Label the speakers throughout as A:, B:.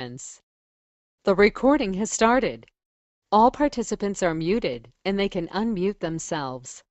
A: The recording has started. All participants are muted and they can unmute themselves.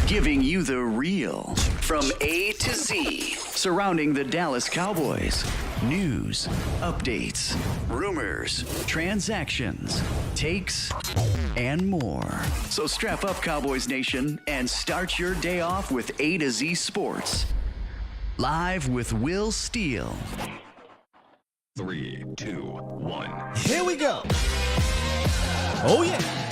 B: Giving you the real from A to Z surrounding the Dallas Cowboys. News, updates, rumors, transactions, takes, and more. So strap up, Cowboys Nation, and start your day off with A to Z Sports. Live with Will Steele.
C: 3, 2, 1.
D: Here we go. Oh, yeah.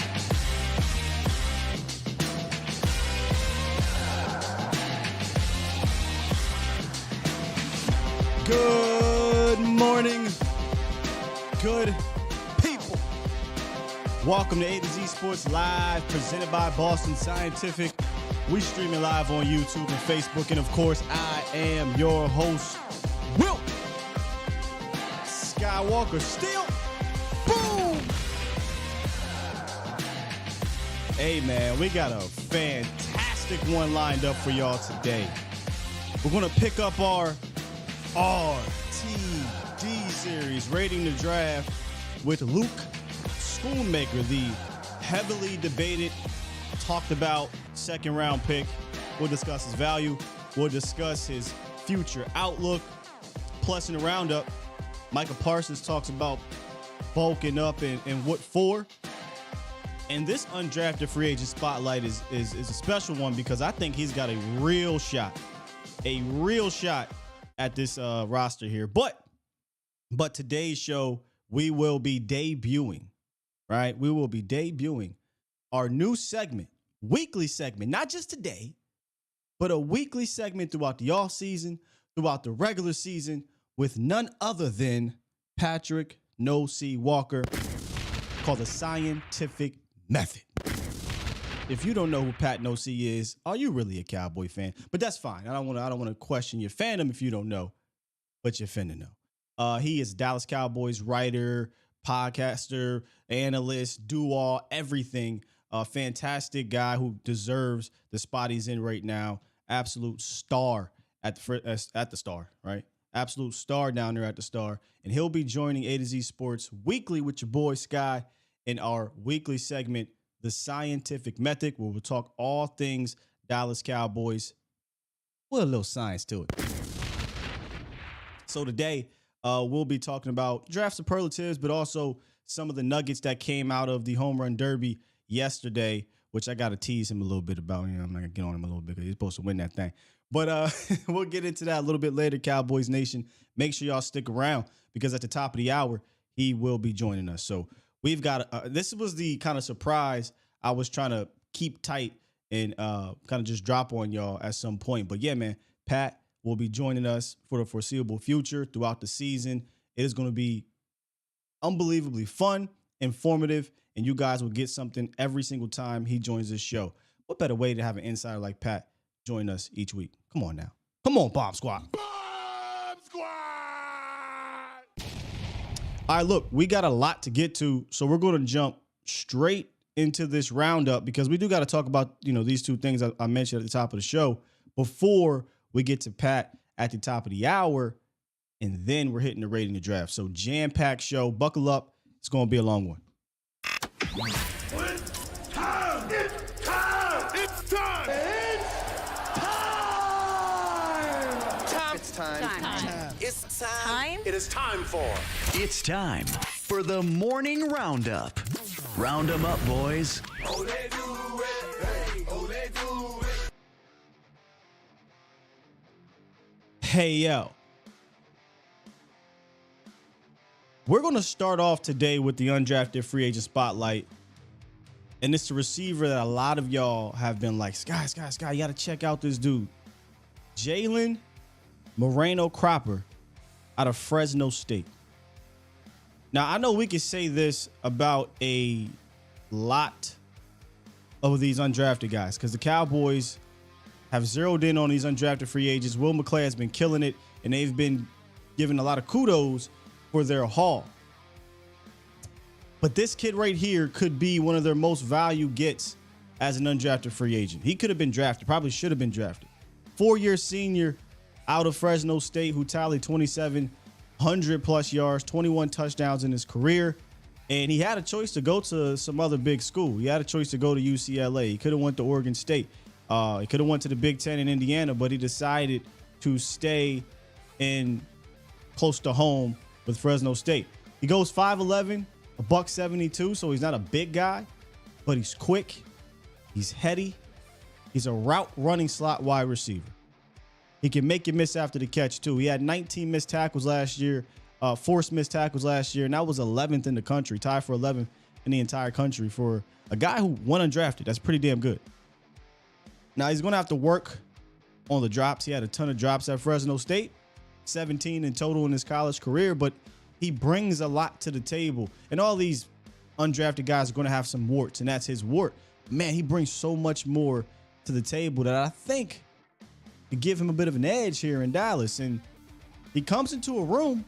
D: Good morning, good people. Welcome to A to Z Sports Live, presented by Boston Scientific. We streaming live on YouTube and Facebook, and of course, I am your host, Will Skywalker. Still, boom. Hey man, we got a fantastic one lined up for y'all today. We're gonna pick up our RTD series, rating the draft with Luke Schoonmaker, the heavily debated, talked about second round pick. We'll discuss his value. We'll discuss his future outlook. Plus, in the roundup, Micah Parsons talks about bulking up and what for. And this undrafted free agent spotlight is a special one because I think he's got a real shot at this roster here. But today's show, we will be debuting, right? We will be debuting our new segment, weekly segment, not just today, but a weekly segment throughout the off season, throughout the regular season, with none other than Patrick No C Walker, called the Scientific Method. If you don't know who Pat No C is, are you really a Cowboy fan? But that's fine. I don't want to question your fandom if you don't know, but you're finna know. He is Dallas Cowboys writer, podcaster, analyst, do-all, everything. A fantastic guy who deserves the spot he's in right now. Absolute star at the Star, right? Absolute star down there at the Star. And he'll be joining A to Z Sports weekly with your boy Sky in our weekly segment, The Scientific Method, where we'll talk all things Dallas Cowboys with a little science to it. So today, we'll be talking about draft superlatives, but also some of the nuggets that came out of the home run derby yesterday, which I got to tease him a little bit about. You know, I'm not going to get on him a little bit because he's supposed to win that thing. But we'll get into that a little bit later, Cowboys Nation. Make sure y'all stick around because at the top of the hour, he will be joining us. So we've got this was the kind of surprise I was trying to keep tight and kind of just drop on y'all at some point. But yeah, man, Pat will be joining us for the foreseeable future throughout the season. It is going to be unbelievably fun, informative, and you guys will get something every single time he joins this show. What better way to have an insider like Pat join us each week? Come on now. Come on, Bomb Squad. Bomb Squad! All right, look, we got a lot to get to, so we're going to jump straight into this roundup because we do got to talk about, you know, these two things I mentioned at the top of the show before we get to Pat at the top of the hour, and then we're hitting the rating the draft. So jam-packed show. Buckle up. It's going to be a long one.
C: It's time! It's time! It's time! It's time! It's time! It is time for...
B: It's time for the morning roundup. Round 'em up, boys.
C: Oh, they do it! Hey, oh, they do it!
D: Hey, yo. We're going to start off today with the undrafted free agent spotlight. And it's the receiver that a lot of y'all have been like, Sky, you got to check out this dude. Jalen Moreno-Cropper out of Fresno State. Now, I know we can say this about a lot of these undrafted guys because the Cowboys have zeroed in on these undrafted free agents. Will McClay has been killing it, and they've been given a lot of kudos for their haul. But this kid right here could be one of their most value gets as an undrafted free agent. He could have been drafted, probably should have been drafted. 4-year senior out of Fresno State who tallied 2,700 plus yards, 21 touchdowns in his career. And he had a choice to go to some other big school. He had a choice to go to UCLA. He could have went to Oregon State. He could have went to the Big Ten in Indiana, but he decided to stay in close to home with Fresno State. He goes 5'11", $172, so he's not a big guy, but he's quick. He's heady. He's a route running slot wide receiver. He can make you miss after the catch, too. He had 19 missed tackles last year, forced missed tackles last year, and that was 11th in the country, tied for 11th in the entire country for a guy who went undrafted. That's pretty damn good. Now, he's going to have to work on the drops. He had a ton of drops at Fresno State, 17 in total in his college career, but he brings a lot to the table. And all these undrafted guys are going to have some warts, and that's his wart. Man, he brings so much more to the table that I think could give him a bit of an edge here in Dallas. And he comes into a room,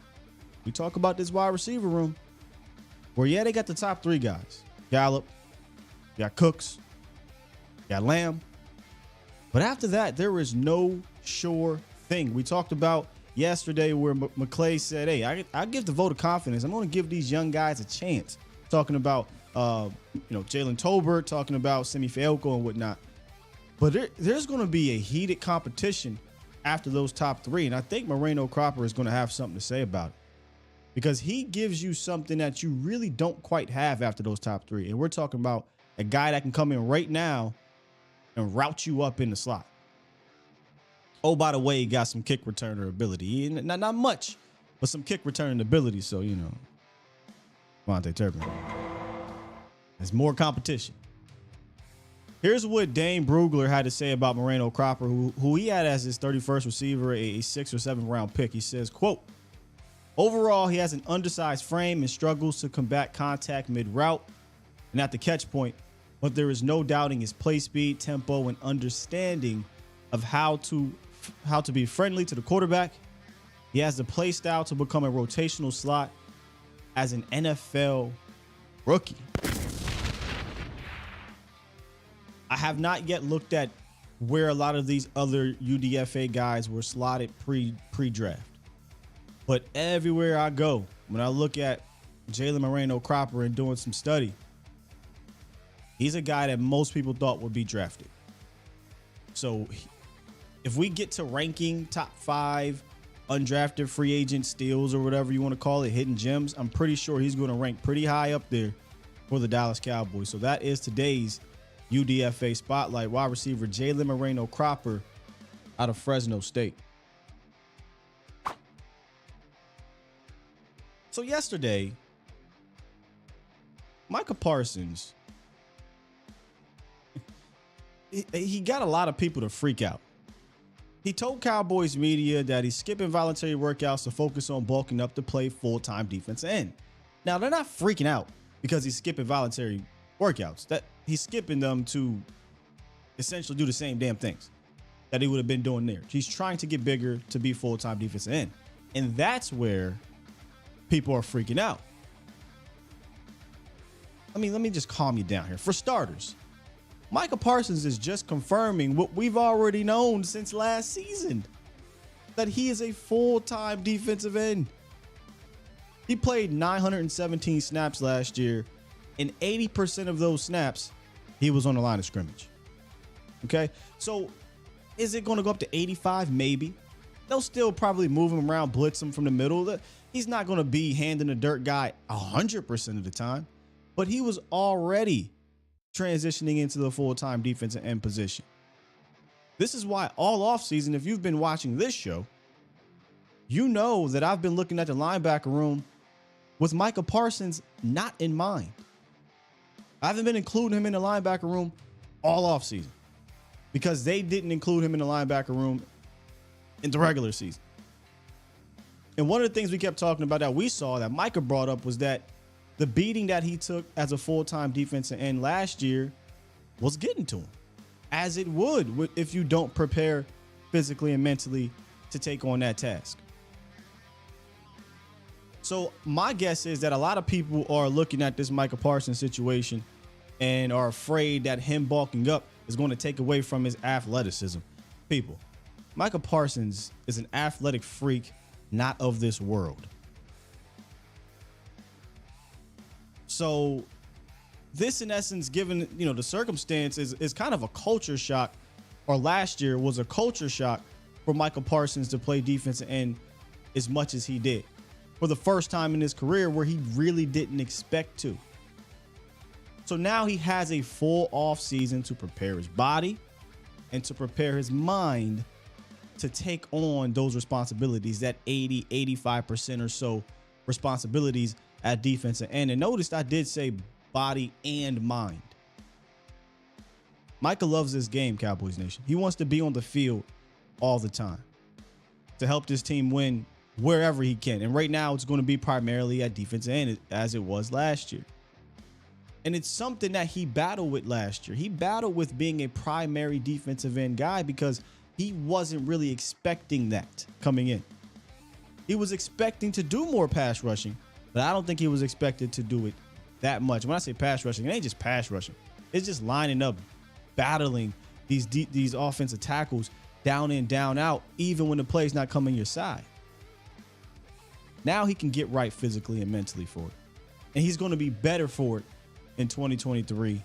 D: we talk about this wide receiver room, where, yeah, they got the top three guys. Gallup, you got Cooks, you got Lamb. But after that, there is no sure thing. We talked about yesterday where McClay said, hey, I give the vote of confidence. I'm going to give these young guys a chance. Talking about, Jalen Tolbert, talking about Semi Fehoko and whatnot. But there's going to be a heated competition after those top three. And I think Moreno-Cropper is going to have something to say about it because he gives you something that you really don't quite have after those top three. And we're talking about a guy that can come in right now and route you up in the slot. Oh, by the way, he got some kick returner ability. Not much, but some kick returning ability. So, Vontae Turpin. There's more competition. Here's what Dane Brugler had to say about Moreno Cropper, who he had as his 31st receiver, a 6th or 7th round pick. He says, quote, overall, he has an undersized frame and struggles to combat contact mid-route and at the catch point, but there is no doubting his play speed, tempo, and understanding of how to be friendly to the quarterback. He has the play style to become a rotational slot as an NFL rookie. I have not yet looked at where a lot of these other UDFA guys were slotted pre-draft. But everywhere I go, when I look at Jalen Moreno Cropper and doing some study, he's a guy that most people thought would be drafted. So if we get to ranking top 5 undrafted free agent steals or whatever you want to call it, hidden gems, I'm pretty sure he's going to rank pretty high up there for the Dallas Cowboys. So that is today's UDFA Spotlight, wide receiver Jalen Moreno Cropper out of Fresno State. So yesterday, Micah Parsons, he got a lot of people to freak out. He told Cowboys media that he's skipping voluntary workouts to focus on bulking up to play full-time defensive end. Now, they're not freaking out because he's skipping voluntary workouts. That he's skipping them to essentially do the same damn things that he would have been doing there. He's trying to get bigger to be full-time defensive end. And that's where people are freaking out. I mean, let me just calm you down here. For starters, Micah Parsons is just confirming what we've already known since last season, that he is a full-time defensive end. He played 917 snaps last year, and 80% of those snaps, he was on the line of scrimmage. Okay, so is it going to go up to 85? Maybe. They'll still probably move him around, blitz him from the middle. He's not going to be handing the dirt guy 100% of the time, but he was already transitioning into the full-time defensive end position. This is why all offseason, if you've been watching this show, you know that I've been looking at the linebacker room with Micah Parsons not in mind. I haven't been including him in the linebacker room all offseason because they didn't include him in the linebacker room in the regular season. And one of the things we kept talking about that we saw that Micah brought up was that the beating that he took as a full-time defensive end last year was getting to him, as it would if you don't prepare physically and mentally to take on that task. So my guess is that a lot of people are looking at this Micah Parsons situation and are afraid that him bulking up is going to take away from his athleticism. People, Micah Parsons is an athletic freak, not of this world. So this, in essence, given, the circumstances, is kind of a culture shock, or last year was a culture shock for Micah Parsons to play defensive end as much as he did for the first time in his career, where he really didn't expect to. So now he has a full off season to prepare his body and to prepare his mind to take on those responsibilities, that 85% or so responsibilities at defensive end. And notice I did say body and mind. Micah loves this game, Cowboys Nation. He wants to be on the field all the time to help this team win wherever he can. And right now it's going to be primarily at defensive end, as it was last year. And it's something that he battled with last year. He battled with being a primary defensive end guy because he wasn't really expecting that coming in. He was expecting to do more pass rushing, but I don't think he was expected to do it that much. When I say pass rushing, it ain't just pass rushing. It's just lining up, battling these offensive tackles down in, down out, even when the play's not coming your side. Now he can get right physically and mentally for it. And he's going to be better for it in 2023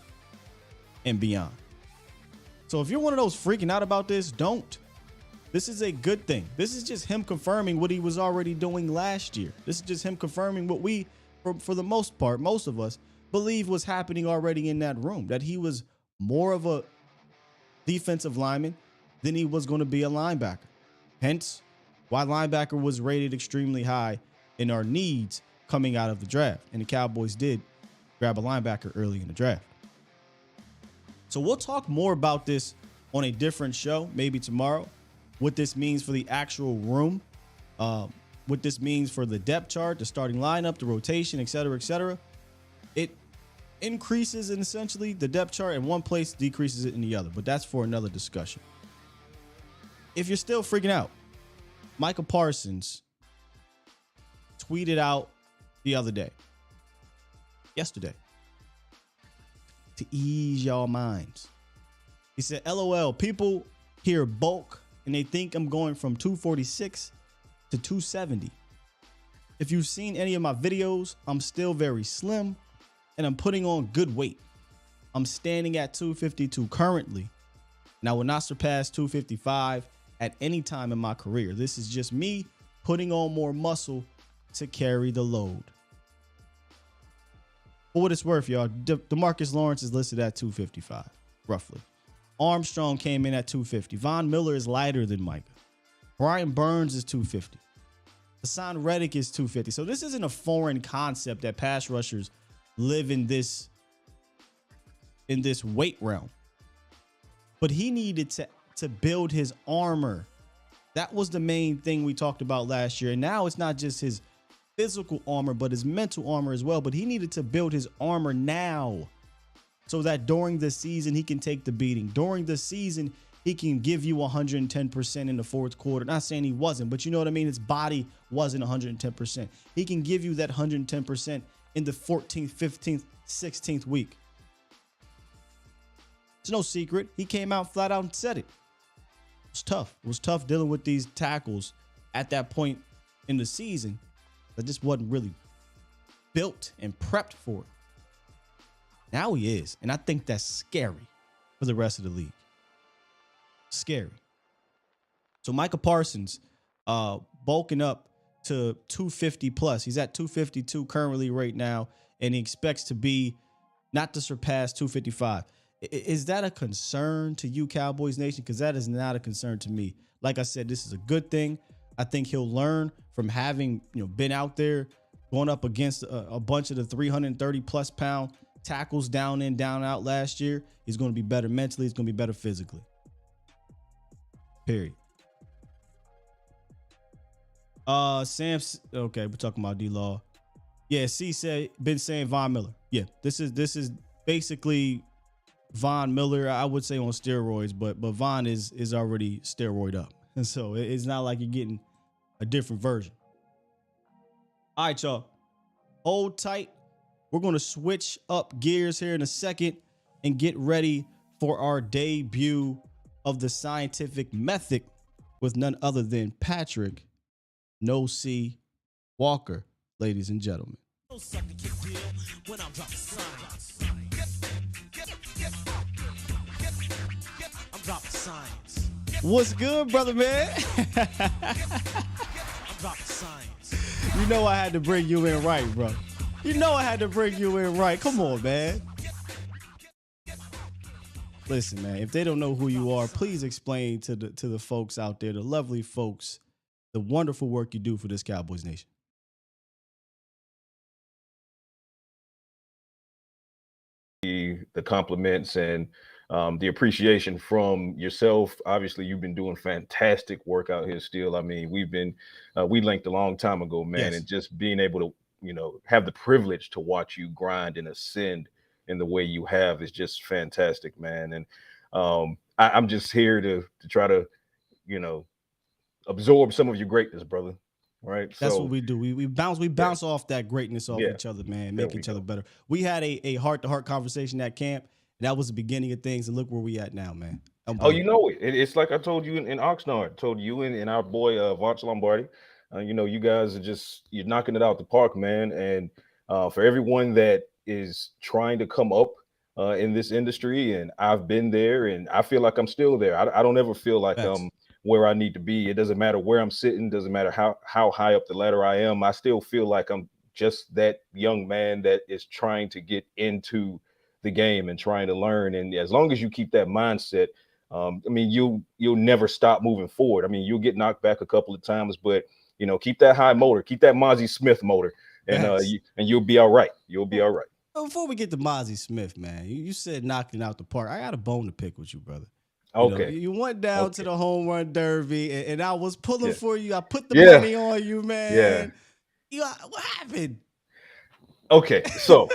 D: and beyond. So if you're one of those freaking out about this, don't. This is a good thing. This is just him confirming what he was already doing last year. This is just him confirming what we, for the most part, most of us, believe was happening already in that room, that he was more of a defensive lineman than he was going to be a linebacker. Hence, why linebacker was rated extremely high in our needs coming out of the draft. And the Cowboys did grab a linebacker early in the draft. So we'll talk more about this on a different show, maybe tomorrow, what this means for the actual room, what this means for the depth chart, the starting lineup, the rotation, et cetera, et cetera. It increases in essentially the depth chart in one place, decreases it in the other, but that's for another discussion. If you're still freaking out, Micah Parsons tweeted out the other day, yesterday, to ease y'all minds. He said, LOL, people hear bulk and they think I'm going from 246 to 270. If you've seen any of my videos, I'm still very slim and I'm putting on good weight. I'm standing at 252 currently, and I will not surpass 255 at any time in my career. This is just me putting on more muscle to carry the load. For what it's worth, y'all, DeMarcus Lawrence is listed at 255, roughly. Armstrong came in at 250. Von Miller is lighter than Micah. Brian Burns is 250. Hassan Reddick is 250. So this isn't a foreign concept that pass rushers live in this weight realm. But he needed to build his armor. That was the main thing we talked about last year. And now it's not just his physical armor, but his mental armor as well. But he needed to build his armor now so that during the season he can take the beating. During the season, he can give you 110% in the fourth quarter. Not saying he wasn't, but you know what I mean? His body wasn't 110%. He can give you that 110% in the 14th, 15th, 16th week. It's no secret. He came out flat out and said it. It was tough. It was tough dealing with these tackles at that point in the season. That just wasn't really built and prepped for it. Now he is. And I think that's scary for the rest of the league. Scary. So Micah Parsons bulking up to 250 plus. He's at 252 currently right now, and he expects to be not to surpass 255. Is that a concern to you, Cowboys Nation? Because that is not a concern to me. Like I said, this is a good thing. I think he'll learn from having been out there going up against a bunch of the 330 plus pound tackles down in, down out last year. He's going to be better mentally. He's going to be better physically. Period. Sam's okay. We're talking about D-Law. Yeah, C said been saying Von Miller. Yeah, this is basically Von Miller. I would say on steroids, but Von is already steroid up, and so it's not like you're getting a different version. All right, y'all. Hold tight. We're going to switch up gears here in a second and get ready for our debut of the scientific method with none other than Patrick No C Walker, ladies and gentlemen. What's good, brother, man? You know I had to bring you in right, bro. You know I had to bring you in right. Come on, man. Listen, man, if they don't know who you are, please explain to the folks out there, the lovely folks, the wonderful work you do for this Cowboys Nation.
E: The compliments and the appreciation from yourself. Obviously, you've been doing fantastic work out here still. I mean, we linked a long time ago, man,
D: yes.
E: And just being able to, have the privilege to watch you grind and ascend in the way you have is just fantastic, man. And I'm just here to try to, absorb some of your greatness, brother. Right.
D: That's what we do. We bounce off that greatness off each other, man, make each other better. We had a heart-to-heart conversation at camp. And that was the beginning of things, and look where we at now, man.
E: It's like I told you in Oxnard, told you and our boy Vance Lombardi. You guys you're knocking it out the park, man. And for everyone that is trying to come up in this industry, and I've been there, and I feel like I'm still there. I don't ever feel like where I need to be. It doesn't matter where I'm sitting, doesn't matter how high up the ladder I am. I still feel like I'm just that young man that is trying to get into the game and trying to learn. And as long as you keep that mindset, you'll never stop moving forward. I mean, you'll get knocked back a couple of times, but keep that high motor, keep that Mozzie Smith motor, and you'll be all right. You'll be all right.
D: Before we get to Mozzie Smith, man, you said knocking out the park. I got a bone to pick with you, brother.
E: Okay.
D: You went down to the home run derby, and I was pulling for you. I put the
E: Yeah.
D: money on you,
E: Yeah.
D: man. What happened?
E: Okay. So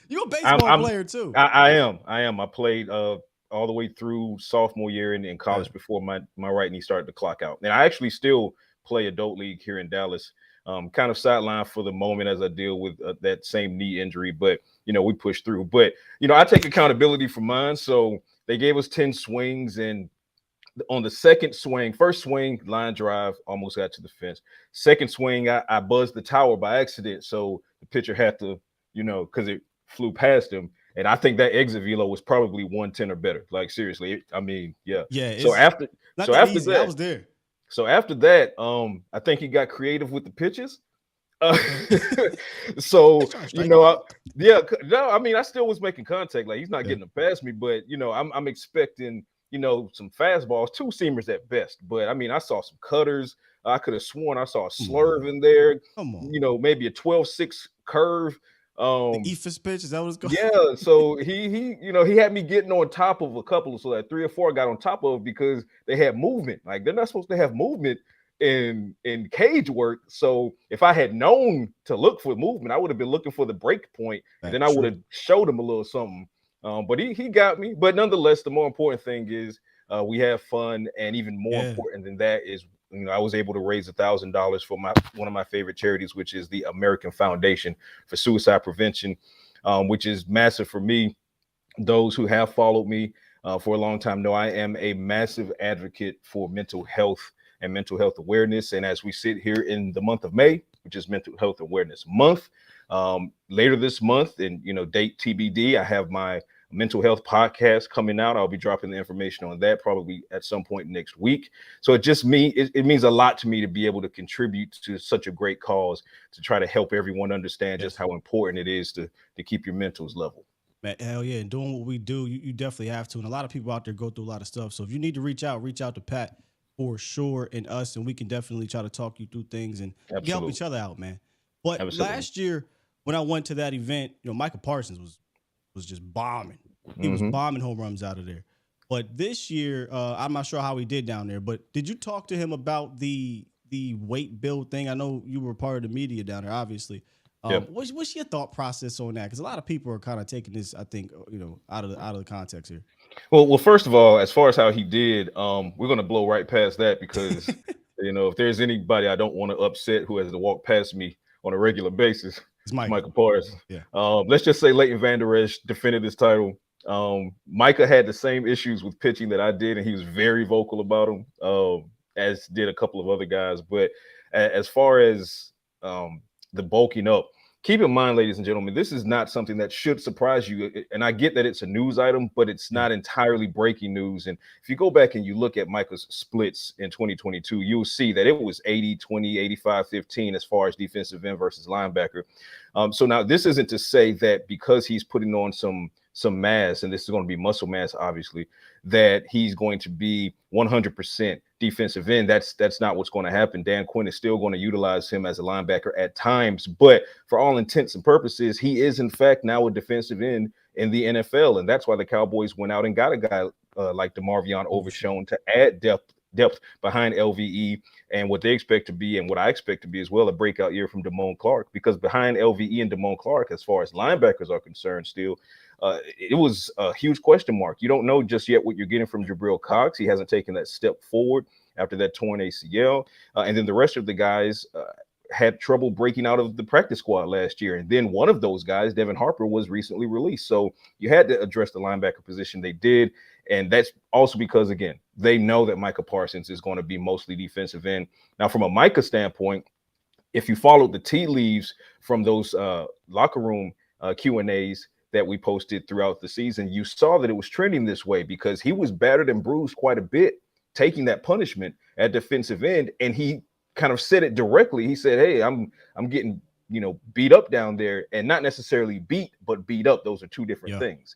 D: you're a baseball player too.
E: I am. I played all the way through sophomore year in college before my right knee started to clock out. And I actually still play adult league here in Dallas. Kind of sidelined for the moment as I deal with that same knee injury, but we push through. But I take accountability for mine. So they gave us 10 swings, and on the second swing, first swing, line drive, almost got to the fence. Second swing, I buzzed the tower by accident, so the pitcher had to, because it flew past him. And I think that exit velo was probably 110 or better. Like seriously, yeah.
D: Yeah.
E: So after that,
D: I was there.
E: So after that, I think he got creative with the pitches. So I still was making contact. Like he's not getting it past me, but I'm expecting some fastballs, two seamers at best. But I saw some cutters. I could have sworn I saw a slurve in there.
D: Come on.
E: Maybe a 12-6 curve.
D: The Ephus pitch, is that what it's called?
E: Yeah, so he had me getting on top of a couple, so that 3 or 4 got on top of because they had movement. Like they're not supposed to have movement in cage work. So if I had known to look for movement, I would have been looking for the break point, and then I would have showed him a little something. But he got me. But nonetheless, the more important thing is we have fun, and even more important than that is I was able to raise $1,000 for one of my favorite charities, which is the American Foundation for Suicide Prevention, which is massive for me. Those who have followed me for a long time know I am a massive advocate for mental health and mental health awareness. And as we sit here in the month of May, which is Mental Health Awareness Month, later this month, and date TBD, I have my mental health podcast coming out. I'll be dropping the information on that probably at some point next week. So it means a lot to me to be able to contribute to such a great cause, to try to help everyone understand just how important it is to keep your mentals level.
D: Man, hell yeah. And doing what we do, you definitely have to. And a lot of people out there go through a lot of stuff. So if you need to reach out to Pat for sure, and us, and we can definitely try to talk you through things and help each other out, man. But last year when I went to that event, Micah Parsons was just bombing. He was bombing home runs out of there. But this year, I'm not sure how he did down there. But did you talk to him about the weight build thing? I know you were part of the media down there, obviously. What's your thought process on that? Because a lot of people are kind of taking this, I think, out of the context here.
E: Well, first of all, as far as how he did, we're gonna blow right past that because if there's anybody I don't want to upset who has to walk past me on a regular basis, it's Micah Parsons.
D: Yeah.
E: Let's just say Leighton Vander Esch defended this title. Micah had the same issues with pitching that I did, and he was very vocal about them, as did a couple of other guys. But as far as the bulking up, keep in mind, ladies and gentlemen, this is not something that should surprise you. And I get that it's a news item, but it's not entirely breaking news. And if you go back and you look at Micah's splits in 2022, you'll see that it was 80-20, 85-15 as far as defensive end versus linebacker. So now this isn't to say that because he's putting on some mass, and this is going to be muscle mass, obviously, that he's going to be 100% defensive end. That's not what's going to happen. Dan Quinn is still going to utilize him as a linebacker at times, but for all intents and purposes, he is in fact now a defensive end in the NFL, and that's why the Cowboys went out and got a guy like DeMarvion Overshown to add depth behind LVE and what they expect to be, and what I expect to be as well, a breakout year from Damone Clark, because behind LVE and Damone Clark, as far as linebackers are concerned, still it was a huge question mark. You don't know just yet what you're getting from Jabril Cox. He hasn't taken that step forward after that torn ACL. And then the rest of the guys had trouble breaking out of the practice squad last year. And then one of those guys, Devin Harper, was recently released. So you had to address the linebacker position. They did. And that's also because, again, they know that Micah Parsons is going to be mostly defensive end. Now, from a Micah standpoint, if you followed the tea leaves from those locker room Q&As that we posted throughout the season, you saw that it was trending this way because he was battered and bruised quite a bit, taking that punishment at defensive end. And he kind of said it directly. He said, hey, I'm getting, beat up down there, and not necessarily beat, but beat up. Those are two different things.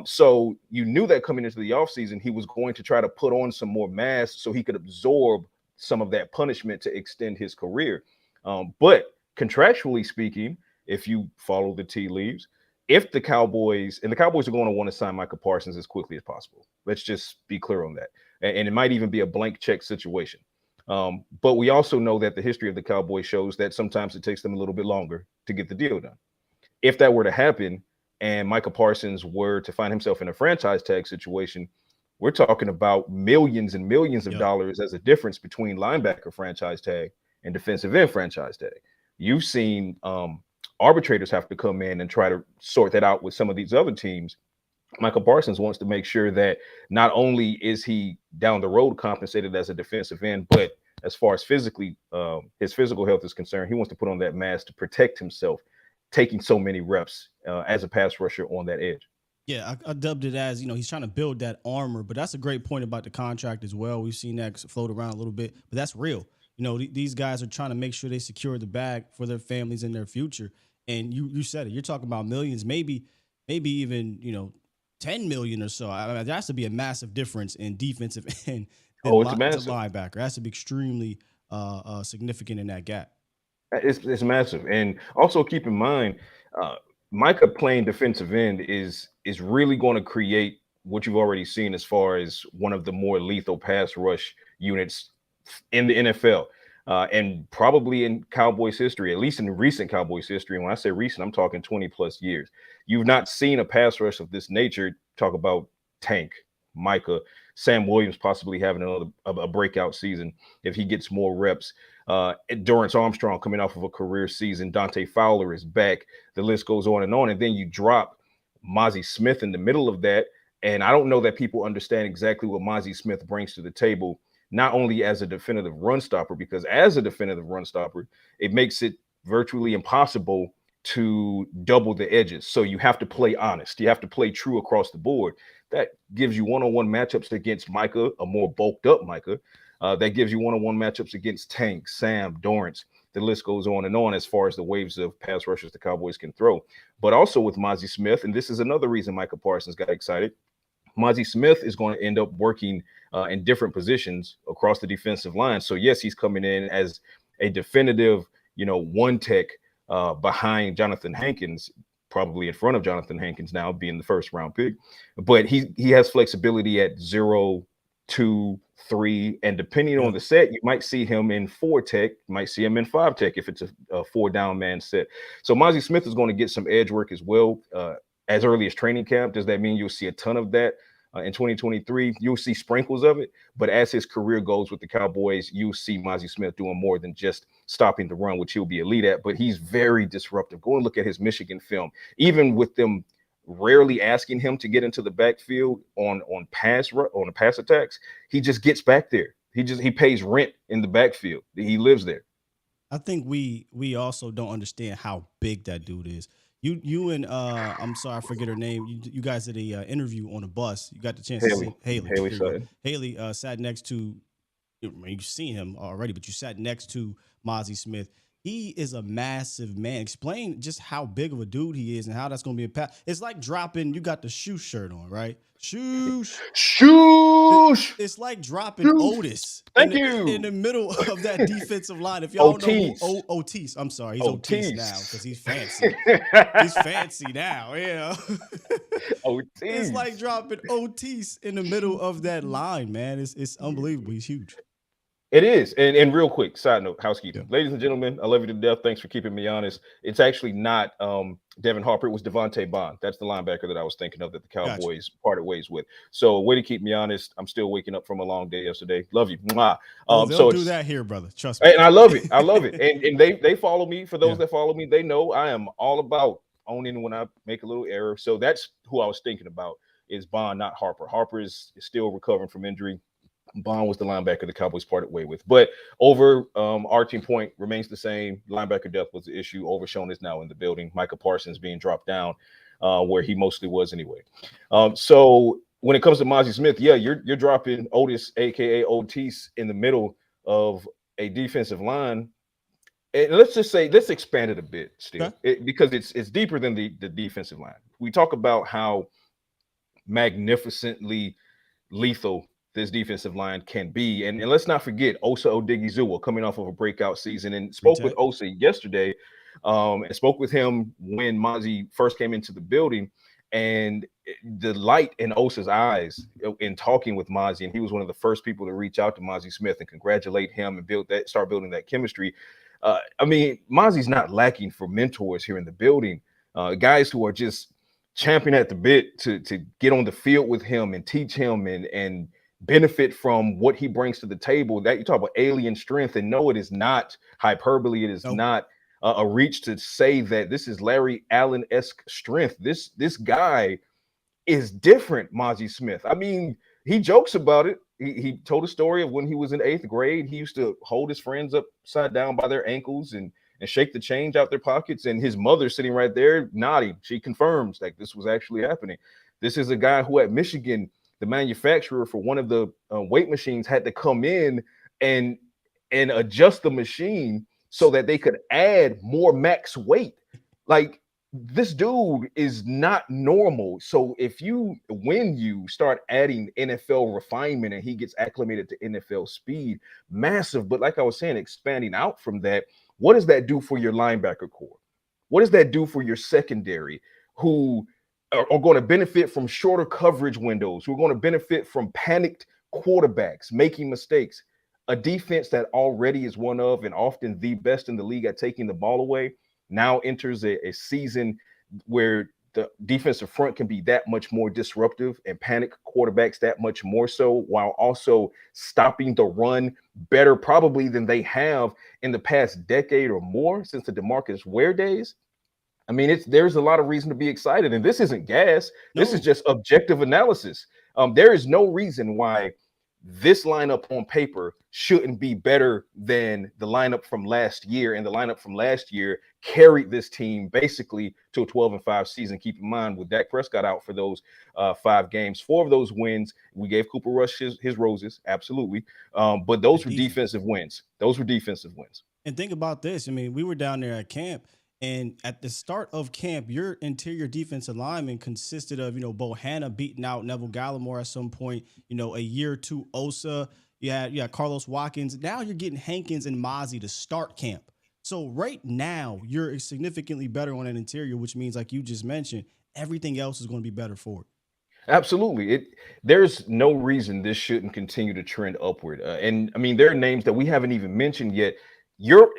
E: So you knew that coming into the offseason, he was going to try to put on some more mass so he could absorb some of that punishment to extend his career. But contractually speaking, if you follow the tea leaves, if the Cowboys are going to want to sign Micah Parsons as quickly as possible. Let's just be clear on that. And it might even be a blank check situation. But we also know that the history of the Cowboys shows that sometimes it takes them a little bit longer to get the deal done. If that were to happen and Micah Parsons were to find himself in a franchise tag situation, we're talking about millions and millions of dollars as a difference between linebacker franchise tag and defensive end franchise tag. You've seen arbitrators have to come in and try to sort that out with some of these other teams. Micah Parsons wants to make sure that not only is he down the road compensated as a defensive end, but as far as physically, his physical health is concerned, he wants to put on that mask to protect himself, taking so many reps as a pass rusher on that edge.
D: Yeah, I dubbed it as, he's trying to build that armor, but that's a great point about the contract as well. We've seen that float around a little bit, but that's real. These guys are trying to make sure they secure the bag for their families and their future. And you said it. You're talking about millions, maybe even, 10 million or so. I mean, there has to be a massive difference in defensive end
E: it's massive.
D: Linebacker. It has to be extremely significant in that gap.
E: It's massive. And also keep in mind, Micah playing defensive end is really going to create what you've already seen as far as one of the more lethal pass rush units in the NFL. And probably in Cowboys history, at least in recent Cowboys history. And when I say recent, I'm talking 20 plus years. You've not seen a pass rush of this nature. Talk about Tank, Micah, Sam Williams possibly having a breakout season if he gets more reps. Dorrance Armstrong coming off of a career season. Dante Fowler is back. The list goes on. And then you drop Mozzie Smith in the middle of that. And I don't know that people understand exactly what Mozzie Smith brings to the table, not only as a definitive run stopper, because as a definitive run stopper, it makes it virtually impossible to double the edges. So you have to play honest. You have to play true across the board. That gives you one-on-one matchups against Micah, a more bulked up Micah. That gives you one-on-one matchups against Tank, Sam, Dorrance. The list goes on as far as the waves of pass rushers the Cowboys can throw. But also with Mozzie Smith, and this is another reason Micah Parsons got excited, Mozzie Smith is going to end up working in different positions across the defensive line. So, yes, he's coming in as a definitive, one tech behind Jonathan Hankins, probably in front of Jonathan Hankins now, being the first round pick. But he has flexibility at 0, 2, 3, and depending on the set, you might see him in 4 tech, you might see him in 5 tech if it's a 4-down man set. So Mozzie Smith is going to get some edge work as well. As early as training camp. Does that mean you'll see a ton of that in 2023? You'll see sprinkles of it, but as his career goes with the Cowboys, you'll see Mozzie Smith doing more than just stopping the run, which he'll be elite at, but he's very disruptive. Go and look at his Michigan film. Even with them rarely asking him to get into the backfield on pass attacks, he just gets back there. He pays rent in the backfield. He lives there.
D: I think we also don't understand how big that dude is. You and I'm sorry, I forget her name. You guys did a interview on a bus. You got the chance to see Haley. Haley sat next to. You've seen him already, but you sat next to Mozzie Smith. He is a massive man. Explain just how big of a dude he is and how that's going to be a pass. It's like dropping. You got the shoe shirt on, right? Shoosh. It's like dropping Otis.
E: Thank you.
D: In the middle of that defensive line. If y'all know who Otis, I'm sorry, he's Otis now because he's fancy. He's fancy now, Otis. It's like dropping Otis in the middle of that line, man. It's unbelievable. He's huge.
E: It is. And real quick, side note, housekeeping. Ladies and gentlemen, I love you to death. Thanks for keeping me honest. It's actually not Devin Harper. It was Devontae Bond. That's the linebacker that I was thinking of that the Cowboys parted ways with. So way to keep me honest. I'm still waking up from a long day yesterday. Love you.
D: They'll do that here, brother. Trust me.
E: And I love it. I love it. And they follow me. For those that follow me, they know I am all about owning when I make a little error. So that's who I was thinking about is Bond, not Harper. Harper is still recovering from injury. Bond was the linebacker the Cowboys parted way with. But overarching point remains the same. Linebacker depth was the issue. Overshown is now in the building. Micah Parsons being dropped down where he mostly was anyway. So when it comes to Mozzie Smith, you're dropping Otis, a.k.a. Otis, in the middle of a defensive line. And let's expand it a bit still, because it's deeper than the defensive line. We talk about how magnificently lethal this defensive line can be. And let's not forget Osa Odigizua coming off of a breakout season, and spoke with Osa yesterday and spoke with him when Mozzie first came into the building, and the light in Osa's eyes in talking with Mozzie, and he was one of the first people to reach out to Mozzie Smith and congratulate him and start building that chemistry. I mean, Mozzie's not lacking for mentors here in the building, guys who are just champion at the bit to get on the field with him and teach him and benefit from what he brings to the table. That you talk about alien strength, and no, it is not hyperbole. It is not a reach to say that this is Larry Allen-esque strength. This guy is different, Mozzie Smith. I mean, he jokes about it. He told a story of when he was in 8th grade. He used to hold his friends upside down by their ankles and shake the change out their pockets. And his mother sitting right there nodding. She confirms that this was actually happening. This is a guy who at Michigan, the manufacturer for one of the weight machines had to come in and adjust the machine so that they could add more max weight. Like, this dude is not normal. So when you start adding NFL refinement and he gets acclimated to NFL speed, massive. But like I was saying, expanding out from that, what does that do for your linebacker core? What does that do for your secondary, who are going to benefit from shorter coverage windows, who are going to benefit from panicked quarterbacks making mistakes? A defense that already is one of and often the best in the league at taking the ball away now enters a season where the defensive front can be that much more disruptive and panic quarterbacks that much more so, while also stopping the run better probably than they have in the past decade or more since the DeMarcus Ware days. I mean, there's a lot of reason to be excited, and this isn't gas. This is just objective analysis. There is no reason why this lineup on paper shouldn't be better than the lineup from last year, and the lineup from last year carried this team basically to a 12-5 season. Keep in mind, with Dak Prescott out for those 5 games, 4 of those wins, we gave Cooper Rush his roses, absolutely. But those were defensive wins. Those were defensive wins.
D: And think about this. I mean, we were down there at camp, and at the start of camp, your interior defensive lineman consisted of, Bohanna beating out Neville Gallimore at some point, a year or two, Osa. You had Carlos Watkins. Now you're getting Hankins and Mozzie to start camp. So right now, you're significantly better on an interior, which means, like you just mentioned, everything else is going to be better for it.
E: Absolutely. There's no reason this shouldn't continue to trend upward. And I mean, there are names that we haven't even mentioned yet. Your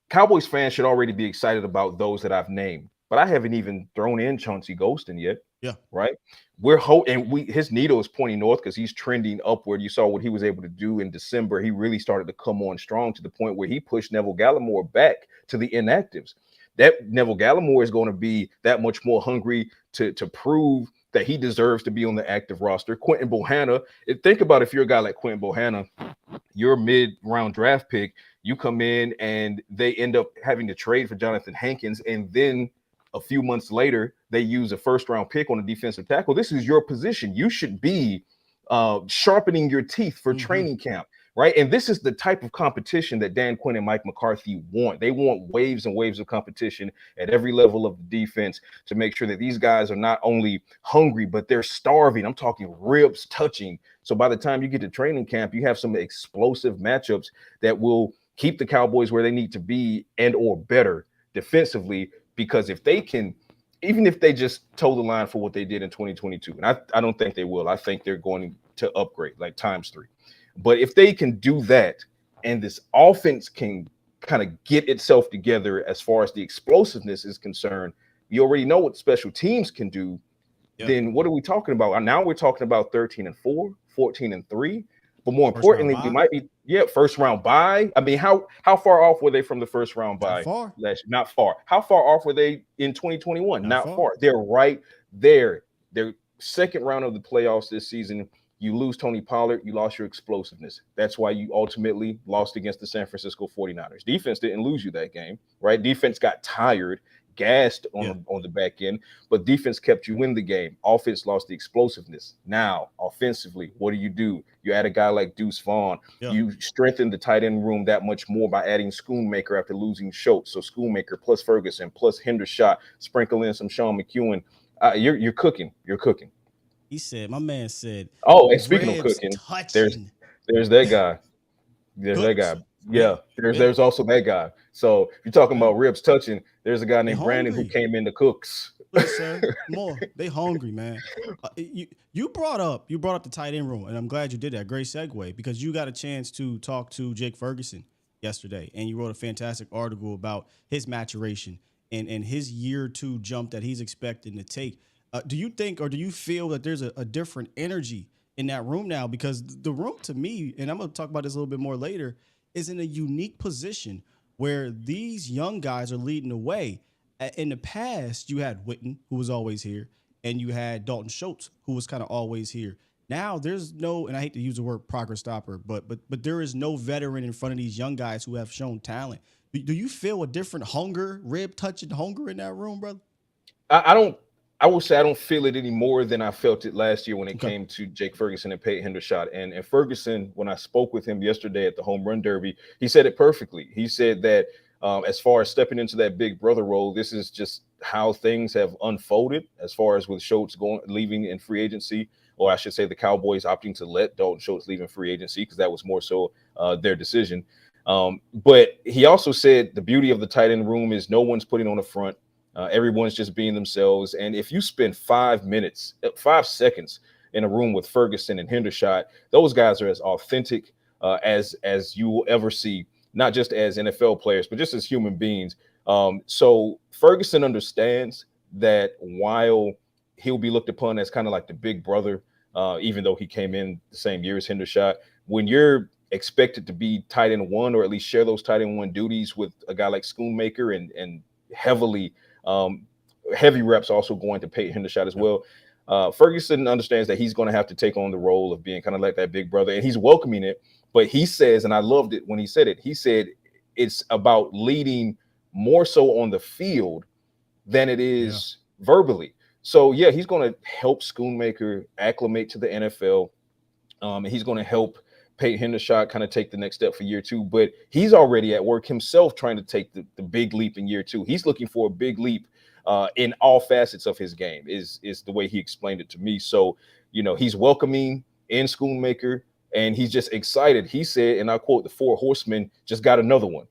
E: Cowboys fans should already be excited about those that I've named, but I haven't even thrown in Chauncey Golston yet.
D: Yeah.
E: Right. His needle is pointing north because he's trending upward. You saw what he was able to do in December. He really started to come on strong to the point where he pushed Neville Gallimore back to the inactives. That Neville Gallimore is going to be that much more hungry to prove that he deserves to be on the active roster. Quentin Bohanna, think about if you're a guy like Quentin Bohanna, your mid-round draft pick, you come in and they end up having to trade for Jonathan Hankins, and then a few months later, they use a first-round pick on a defensive tackle. This is your position. You should be sharpening your teeth for training camp, right? And this is the type of competition that Dan Quinn and Mike McCarthy want. They want waves and waves of competition at every level of the defense to make sure that these guys are not only hungry, but they're starving. I'm talking ribs touching. So by the time you get to training camp, you have some explosive matchups that will keep the Cowboys where they need to be and or better defensively. Because if they can, even if they just toe the line for what they did in 2022, and I don't think they will. I think they're going to upgrade like ×3. But if they can do that, and this offense can kind of get itself together as far as the explosiveness is concerned, you already know what special teams can do. Yep. Then what are we talking about? Now we're talking about 13-4, 14-3. But more importantly, we might be first round bye. I mean, how far off were they from the first round bye? Not far. How far off were they in 2021? Not far. They're right there. They're second round of the playoffs this season. You lose Tony Pollard, you lost your explosiveness. That's why you ultimately lost against the San Francisco 49ers. Defense didn't lose you that game, right? Defense got tired, gassed on the back end, but defense kept you in the game. Offense lost the explosiveness. Now, offensively, what do? You add a guy like Deuce Vaughn. You strengthen the tight end room that much more by adding Schoonmaker after losing Schultz. So Schoonmaker plus Ferguson plus Hendershot, sprinkle in some Sean McEwen. You're cooking. You're cooking.
D: He said, my man said,
E: and speaking of cooking, there's that guy. There's that guy. Yeah, there's also that guy. So if you're talking about ribs touching, there's a guy
D: They
E: named Brandon who
D: hungry.
E: came in the cooks.
D: Look, sir, more. They hungry, man. You brought up the tight end room, and I'm glad you did that. Great segue, because you got a chance to talk to Jake Ferguson yesterday, and you wrote a fantastic article about his maturation and his year 2 jump that he's expecting to take. Do you think, or do you feel that there's a different energy in that room now? Because the room, to me, and I'm going to talk about this a little bit more later, is in a unique position where these young guys are leading the way. In the past, you had Witten, who was always here, and you had Dalton Schultz, who was kind of always here. Now there's no, and I hate to use the word progress stopper, but there is no veteran in front of these young guys who have shown talent. Do you feel a different hunger, rib touching hunger in that room, brother?
E: I don't. I will say I don't feel it any more than I felt it last year when it came to Jake Ferguson and Peyton Hendershot. And Ferguson, when I spoke with him yesterday at the Home Run Derby, he said it perfectly. He said that as far as stepping into that big brother role, this is just how things have unfolded. As far as with Schultz leaving in free agency, or I should say, the Cowboys opting to let Dalton Schultz leave in free agency, because that was more so their decision. But he also said the beauty of the tight end room is no one's putting on the front. Everyone's just being themselves. And if you spend 5 seconds in a room with Ferguson and Hendershot, those guys are as authentic as you will ever see, not just as NFL players, but just as human beings. So Ferguson understands that while he'll be looked upon as kind of like the big brother, even though he came in the same year as Hendershot, when you're expected to be tight end one, or at least share those tight end one duties with a guy like Schoonmaker and heavy reps also going to Peyton Hendershot as well. Ferguson understands that he's going to have to take on the role of being kind of like that big brother, and he's welcoming it. But he says, and I loved it when he said it, he said it's about leading more so on the field than it is verbally. So, yeah, he's going to help Schoonmaker acclimate to the NFL. And he's going to help Peyton Hendershot kind of take the next step for year 2. But he's already at work himself trying to take the big leap in year 2. He's looking for a big leap in all facets of his game, is the way he explained it to me. So, he's welcoming in Schoonmaker, and he's just excited. He said, and I quote, the 4 horsemen just got another one.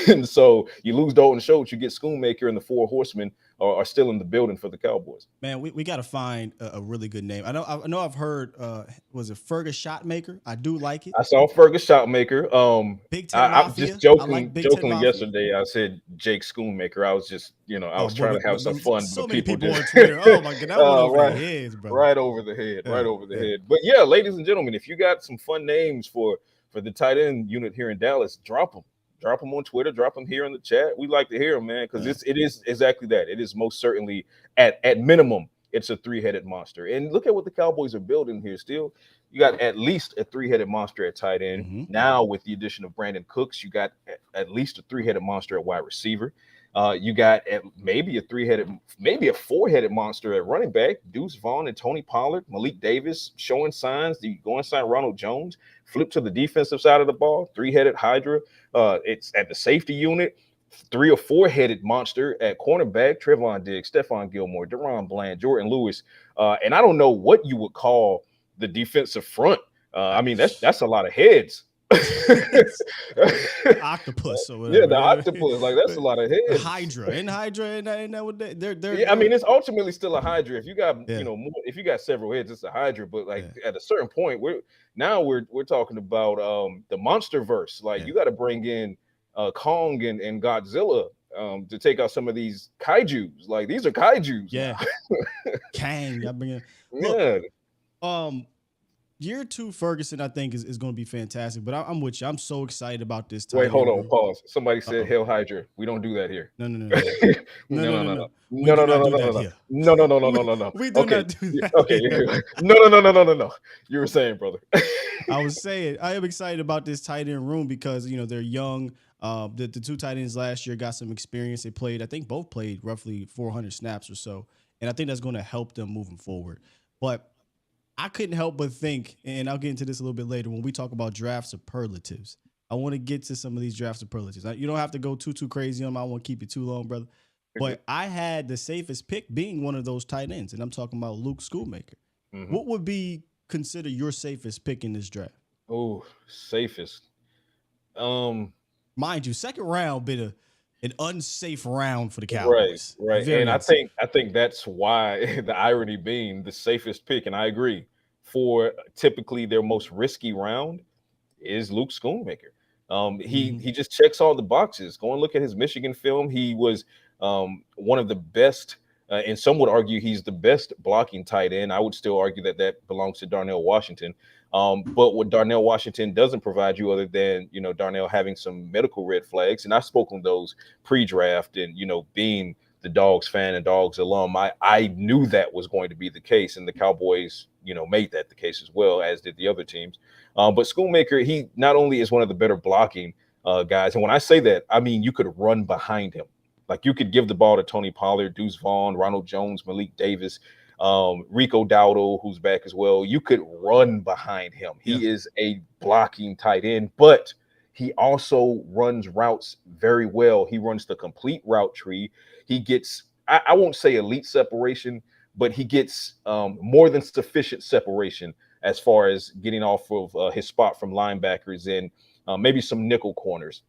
E: And so you lose Dalton Schultz, you get Schoonmaker, and the 4 horsemen are still in the building for the Cowboys.
D: Man, we got to find a really good name. I know I've heard, was it Fergus Shotmaker? I do like it.
E: I saw Fergus Shotmaker.
D: Big Ten Mafia.
E: I was just jokingly
D: Mafia.
E: Yesterday. I said Jake Schoonmaker. I was just, I was trying to have some fun.
D: So
E: but
D: many people
E: just,
D: on Twitter. Oh my God, that went over their heads, bro.
E: Right over the head. Right over the head. But yeah, ladies and gentlemen, if you got some fun names for the tight end unit here in Dallas, drop them. Drop them on Twitter. Drop them here in the chat. We like to hear them, man, because it is exactly that. It is most certainly, at minimum, it's a 3-headed monster. And look at what the Cowboys are building here still. You got at least a 3-headed monster at tight end. Mm-hmm. Now, with the addition of Brandon Cooks, you got at least a 3-headed monster at wide receiver. You got maybe a 4-headed monster at running back. Deuce Vaughn and Tony Pollard, Malik Davis showing signs. You go inside Ronald Jones, flip to the defensive side of the ball, 3-headed Hydra. It's at the safety unit, 3 or 4-headed monster at cornerback, Trevon Diggs, Stephon Gilmore, Deron Bland, Jordan Lewis. And I don't know what you would call the defensive front. I mean, that's a lot of heads.
D: Octopus or whatever.
E: Yeah, the octopus, like that's a lot of heads.
D: Hydra and that would they're
E: yeah, I mean, it's ultimately still a Hydra. If you got more, if you got several heads, it's a Hydra. But like at a certain point, we're talking about the monster verse. Like you got to bring in Kong and Godzilla to take out some of these kaijus. Like these are kaijus.
D: Yeah, Kang. I bring in. Year 2 Ferguson, I think, is going to be fantastic. But I'm with you. I'm so excited about this.
E: Wait, hold on, pause. Somebody said Hail Hydra. We don't do that here.
D: No.
E: No.
D: No.
E: We do not do that here. No.
D: We do not do that.
E: Okay. No. You were saying, brother.
D: I was saying I am excited about this tight end room because they're young. The 2 tight ends last year got some experience. They played, I think, both played roughly 400 snaps or so, and I think that's going to help them moving forward. But I couldn't help but think, and I'll get into this a little bit later when we talk about draft superlatives. I want to get to some of these draft superlatives. You don't have to go too crazy on them. I won't keep it too long, brother. But I had the safest pick being one of those tight ends, and I'm talking about Luke Schoonmaker. Mm-hmm. What would be considered your safest pick in this draft?
E: Oh, safest.
D: Mind you, second round been an unsafe round for the
E: Right,
D: Cowboys.
E: right.
D: Very
E: And
D: unsafe.
E: I think that's why the irony being the safest pick, and I agree, for typically their most risky round is Luke Schoonmaker. He just checks all the boxes. Go and look at his Michigan film. He was one of the best, and some would argue he's the best blocking tight end. I would still argue that that belongs to Darnell Washington. But what Darnell Washington doesn't provide you, other than Darnell having some medical red flags, and I've spoken those pre-draft, and being the Dogs fan and Dogs alum, I knew that was going to be the case, and the Cowboys made that the case as well, as did the other teams. But Schoonmaker, he not only is one of the better blocking guys, and when I say that, I mean you could run behind him. Like you could give the ball to Tony Pollard, Deuce Vaughn, Ronald Jones, Malik Davis, Rico Dowdle, who's back as well. You could run behind him. He is a blocking tight end, but he also runs routes very well. He runs the complete route tree. He gets, I won't say elite separation, but he gets more than sufficient separation as far as getting off of his spot from linebackers and maybe some nickel corners.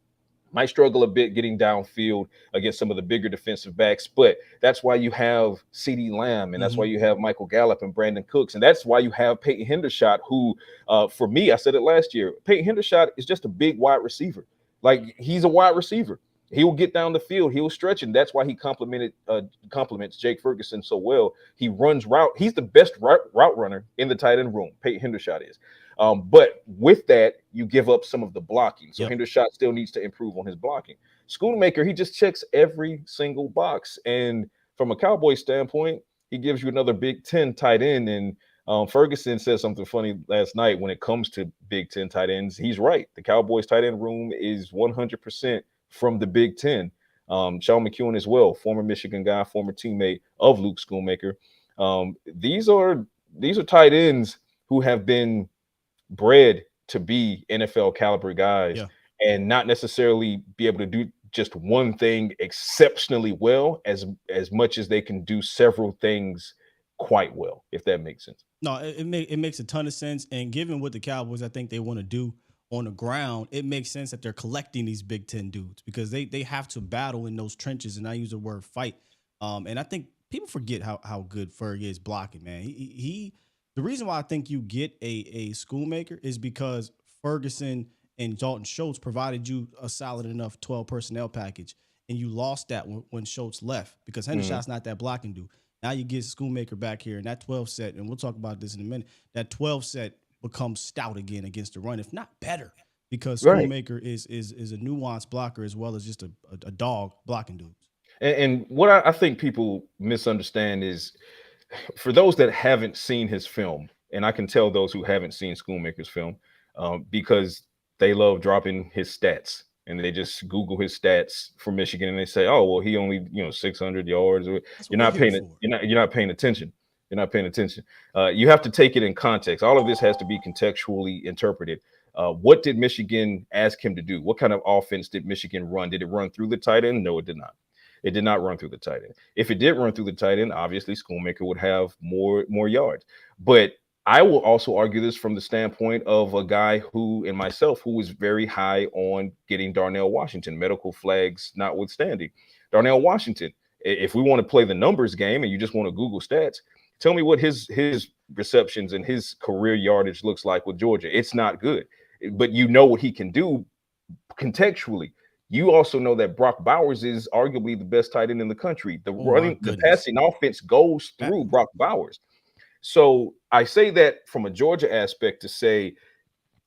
E: Might struggle a bit getting downfield against some of the bigger defensive backs, but that's why you have CeeDee Lamb, and that's why you have Michael Gallup and Brandon Cooks, and that's why you have Peyton Hendershot, who, for me, I said it last year, Peyton Hendershot is just a big wide receiver. Like, he's a wide receiver. He will get down the field. He will stretch, and that's why he compliments Jake Ferguson so well. He runs route. He's the best route runner in the tight end room. Peyton Hendershot is. But with that, you give up some of the blocking. So Hendershot still needs to improve on his blocking. Schoonmaker, he just checks every single box. And from a Cowboy standpoint, he gives you another Big Ten tight end. And Ferguson said something funny last night when it comes to Big Ten tight ends. He's right. The Cowboys tight end room is 100% from the Big Ten. Sean McEwen as well, former Michigan guy, former teammate of Luke Schoonmaker. These are tight ends who have been bred to be NFL caliber guys and not necessarily be able to do just one thing exceptionally well as much as they can do several things quite well, if that makes sense.
D: No, it makes a ton of sense. And given what the Cowboys, I think they want to do on the ground, it makes sense that they're collecting these Big Ten dudes because they have to battle in those trenches. And I use the word fight. And I think people forget how good Ferg is blocking, man. The reason why I think you get a Schoonmaker is because Ferguson and Dalton Schultz provided you a solid enough 12 personnel package, and you lost that when Schultz left because Hendershot's not that blocking dude. Now you get Schoonmaker back here, and that 12 set, and we'll talk about this in a minute, that 12 set becomes stout again against the run, if not better, because Schoonmaker is a nuanced blocker as well as just a dog blocking dudes.
E: And what I think people misunderstand is, for those that haven't seen his film, and I can tell those who haven't seen Schoonmaker's film, because they love dropping his stats, and they just Google his stats for Michigan, and they say, "Oh, well, he only 600 yards." You're not paying attention. You're not paying attention. You have to take it in context. All of this has to be contextually interpreted. What did Michigan ask him to do? What kind of offense did Michigan run? Did it run through the tight end? No, it did not. It did not run through the tight end. If it did run through the tight end, obviously Schoonmaker would have more yards. But I will also argue this from the standpoint of a guy who was very high on getting Darnell Washington, medical flags notwithstanding. Darnell Washington, if we want to play the numbers game and you just want to Google stats, tell me what his receptions and his career yardage looks like with Georgia. It's not good. But you know what he can do contextually. You also know that Brock Bowers is arguably the best tight end in the country. The passing offense goes through Brock Bowers. So I say that from a Georgia aspect to say,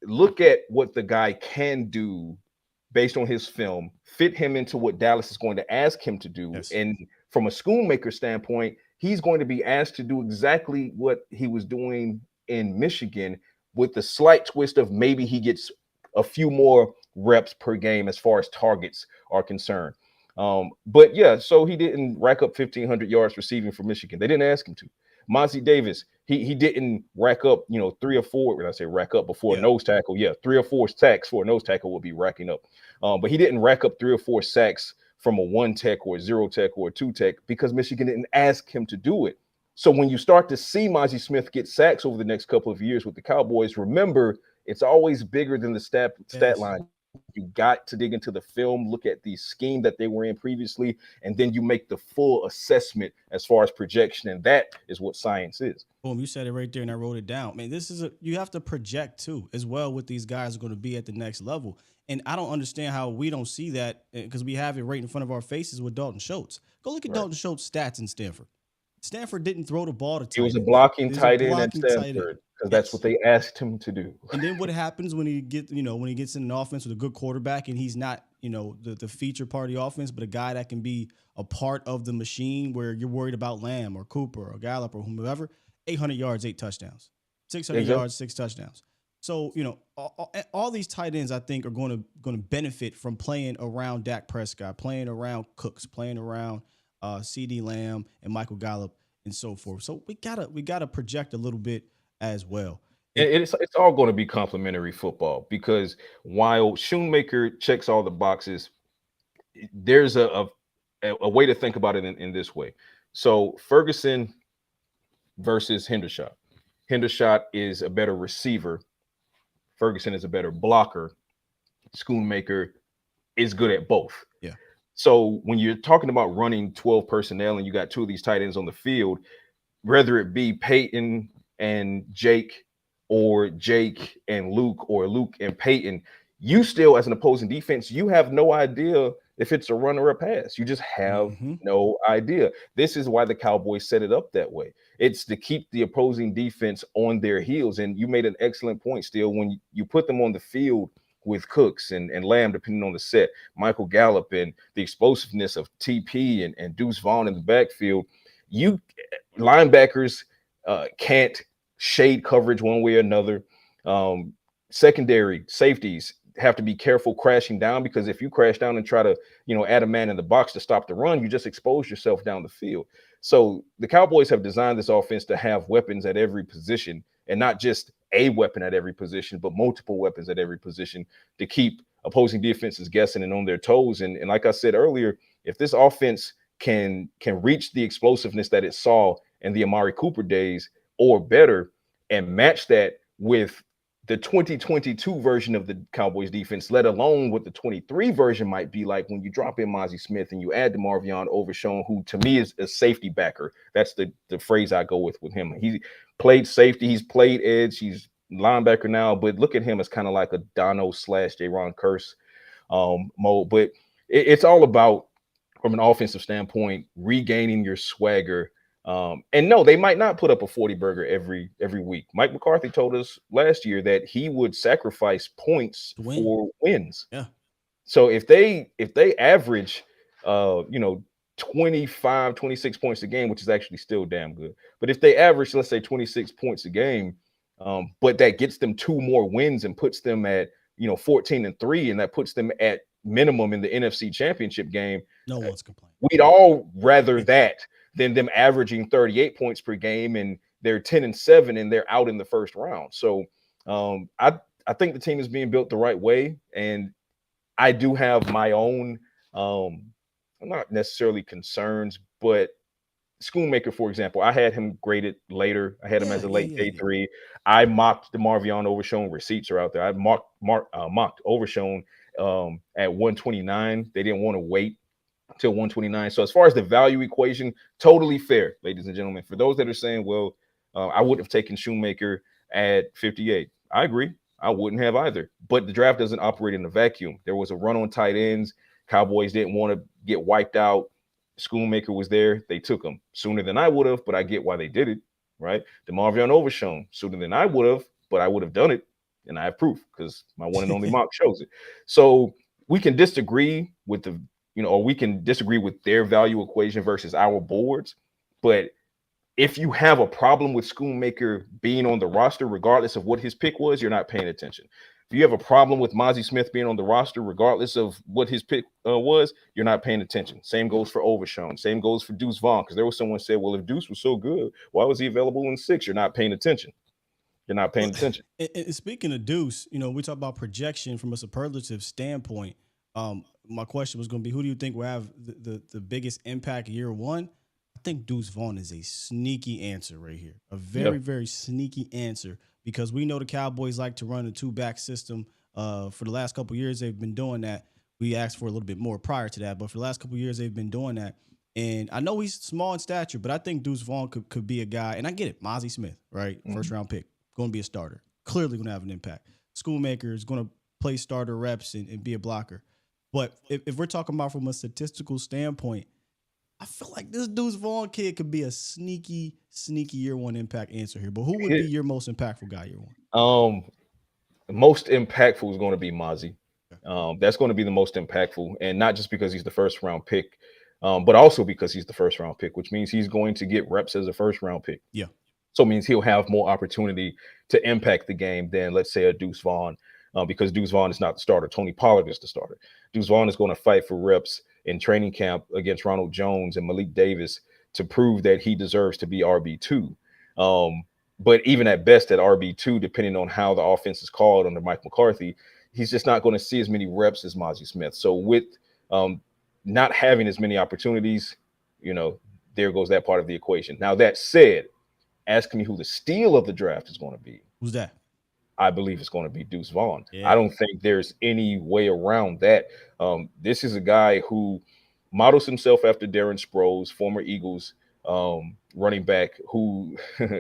E: look at what the guy can do based on his film, fit him into what Dallas is going to ask him to do. Yes. And from a Schoonmaker standpoint, he's going to be asked to do exactly what he was doing in Michigan, with the slight twist of maybe he gets a few more reps per game as far as targets are concerned. But yeah, so he didn't rack up 1,500 yards receiving for Michigan. They didn't ask him to. Mozzie Davis, he didn't rack up, 3 or 4. When I say rack up before a nose tackle, 3 or 4 sacks for a nose tackle will be racking up. But he didn't rack up 3 or 4 sacks from a 1 tech or a 0 tech or a 2 tech because Michigan didn't ask him to do it. So when you start to see Mozzie Smith get sacks over the next couple of years with the Cowboys, remember, it's always bigger than the stat line. You got to dig into the film, look at the scheme that they were in previously, and then you make the full assessment as far as projection. And that is what science is.
D: Boom, you said it right there, and I wrote it down. Man, you have to project too, as well, what these guys are going to be at the next level. And I don't understand how we don't see that, because we have it right in front of our faces with Dalton Schultz. Go look at Dalton Schultz stats in Stanford. Stanford didn't throw the ball to tight
E: He was a
D: ends.
E: blocking
D: He was
E: tight end at
D: blocking tight end.
E: Stanford because that's what they asked him to do.
D: And then what happens when he gets in an offense with a good quarterback and he's not, the feature part of the offense, but a guy that can be a part of the machine where you're worried about Lamb or Cooper or Gallup or whomever. 800 yards, 8 touchdowns. 600 yards, 6 touchdowns. So, all these tight ends, I think, are going to benefit from playing around Dak Prescott, playing around Cooks, playing around CD Lamb and Michael Gallup and so forth. So we gotta project a little bit as well.
E: It's all going to be complementary football, because while Schoonmaker checks all the boxes, there's a way to think about it in this way. So Ferguson versus Hendershot. Hendershot is a better receiver. Ferguson is a better blocker. Schoonmaker is good at both.
D: Yeah.
E: So when you're talking about running 12 personnel and you got two of these tight ends on the field, whether it be Peyton and Jake or Jake and Luke or Luke and Peyton, you still, as an opposing defense, you have no idea if it's a run or a pass. You just have no idea. This is why the Cowboys set it up that way. It's to keep the opposing defense on their heels. And you made an excellent point, Steele, when you put them on the field with Cooks and Lamb, depending on the set, Michael Gallup, and the explosiveness of TP and Deuce Vaughn in the backfield. You linebackers can't shade coverage one way or another. Secondary safeties have to be careful crashing down, because if you crash down and try to, add a man in the box to stop the run, you just expose yourself down the field. So the Cowboys have designed this offense to have weapons at every position, and not just a weapon at every position, but multiple weapons at every position to keep opposing defenses guessing and on their toes. And like I said earlier, if this offense can reach the explosiveness that it saw in the Amari Cooper days or better, and match that with the 2022 version of the Cowboys defense, let alone what the 23 version might be like when you drop in Mozzie Smith and you add DeMarvion Overshown, who to me is a safety backer. That's the phrase I go with him. He played safety, he's played edge, he's linebacker now, but look at him as kind of like a Dono / Jaron Curse mode. But it's all about, from an offensive standpoint, regaining your swagger. And no, they might not put up a 40 burger every week. Mike McCarthy told us last year that he would sacrifice points for wins.
D: Yeah.
E: So if they average 25, 26 points a game, which is actually still damn good. But if they average, let's say 26 points a game, but that gets them 2 more wins and puts them at 14-3, and that puts them at minimum in the NFC Championship game.
D: No one's complaining.
E: We'd all rather that than them averaging 38 points per game and they're 10-7 and they're out in the first round. So I think the team is being built the right way. And I do have my own, not necessarily concerns, but Schoonmaker, for example, I had him graded later. I had him as a late day 3. I mocked DeMarvion Overshown. Receipts are out there. I mocked Overshown at 129. They didn't want to wait till 129. So as far as the value equation, totally fair, ladies and gentlemen. For those that are saying, well, I would have taken Schoonmaker at 58. I agree. I wouldn't have either. But the draft doesn't operate in a vacuum. There was a run on tight ends. Cowboys didn't want to get wiped out. Schoonmaker was there. They took him sooner than I would have, but I get why they did it, right? DeMarvion Overshown sooner than I would have, but I would have done it. And I have proof because my one and only mock shows it. So we can disagree with or we can disagree with their value equation versus our boards. But if you have a problem with Schoonmaker being on the roster, regardless of what his pick was, you're not paying attention. If you have a problem with Mozzie Smith being on the roster, regardless of what his pick was, you're not paying attention. Same goes for Overshown. Same goes for Deuce Vaughn, because there was someone said, well, if Deuce was so good, why was he available in 6? You're not paying attention. You're not paying attention.
D: And speaking of Deuce, we talk about projection from a superlative standpoint. My question was going to be, who do you think will have the biggest impact year one? I think Deuce Vaughn is a sneaky answer right here. A very, very sneaky answer, because we know the Cowboys like to run a 2-back system For the last couple of years, they've been doing that. We asked for a little bit more prior to that, but for the last couple of years, they've been doing that. And I know he's small in stature, but I think Deuce Vaughn could be a guy. And I get it, Mozzie Smith, right? First round pick, going to be a starter. Clearly going to have an impact. Schoonmaker is going to play starter reps and be a blocker. But if we're talking about from a statistical standpoint, I feel like this Deuce Vaughn kid could be a sneaky year one impact answer here. But who would be your most impactful guy year one?
E: The most impactful is going to be Mozzie. That's going to be the most impactful, and not just because he's the first round pick, but also because he's the first round pick, which means he's going to get reps as a first round pick.
D: Yeah.
E: So it means he'll have more opportunity to impact the game than, let's say, a Deuce Vaughn, because Deuce Vaughn is not the starter. Tony Pollard is the starter. Deuce Vaughn is going to fight for reps in training camp against Ronald Jones and Malik Davis to prove that he deserves to be RB2. But even at best at RB2, depending on how the offense is called under Mike McCarthy, he's just not going to see as many reps as Mozzie Smith. So with not having as many opportunities, there goes that part of the equation. Now, that said, ask me who the steal of the draft is going to be.
D: Who's that?
E: I believe it's going to be Deuce Vaughn.
D: Yeah.
E: I don't think there's any way around that. This is a guy who models himself after Darren Sproles, former Eagles running back, who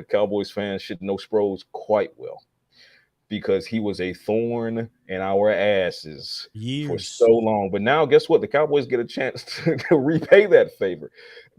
E: Cowboys fans should know Sproles quite well, because he was a thorn in our asses for so long. But now, guess what? The Cowboys get a chance to repay that favor,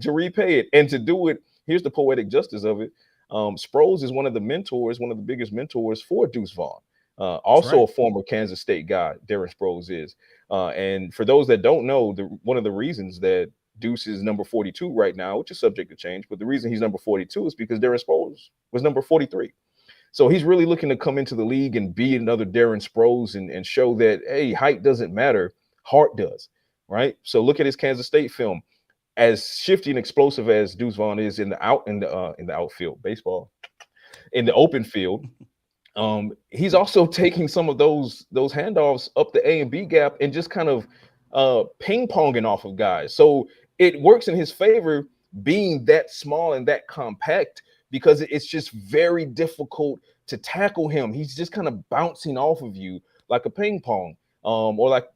E: to repay it, and to do it. Here's the poetic justice of it. Sproles is one of the biggest mentors for Deuce Vaughn. Also a former Kansas State guy, Darren Sproles is. And for those that don't know, one of the reasons that Deuce is number 42 right now, which is subject to change, but the reason he's number 42 is because Darren Sproles was number 43. So he's really looking to come into the league and be another Darren Sproles and show that, hey, height doesn't matter, heart does, right? So look at his Kansas State film. As shifty and explosive as Deuce Vaughn is in the outfield baseball, in the open field, he's also taking some of those handoffs up the A and B gap and just kind of ping-ponging off of guys. So it works in his favor being that small and that compact, because it's just very difficult to tackle him. He's just kind of bouncing off of you like a ping pong, or like,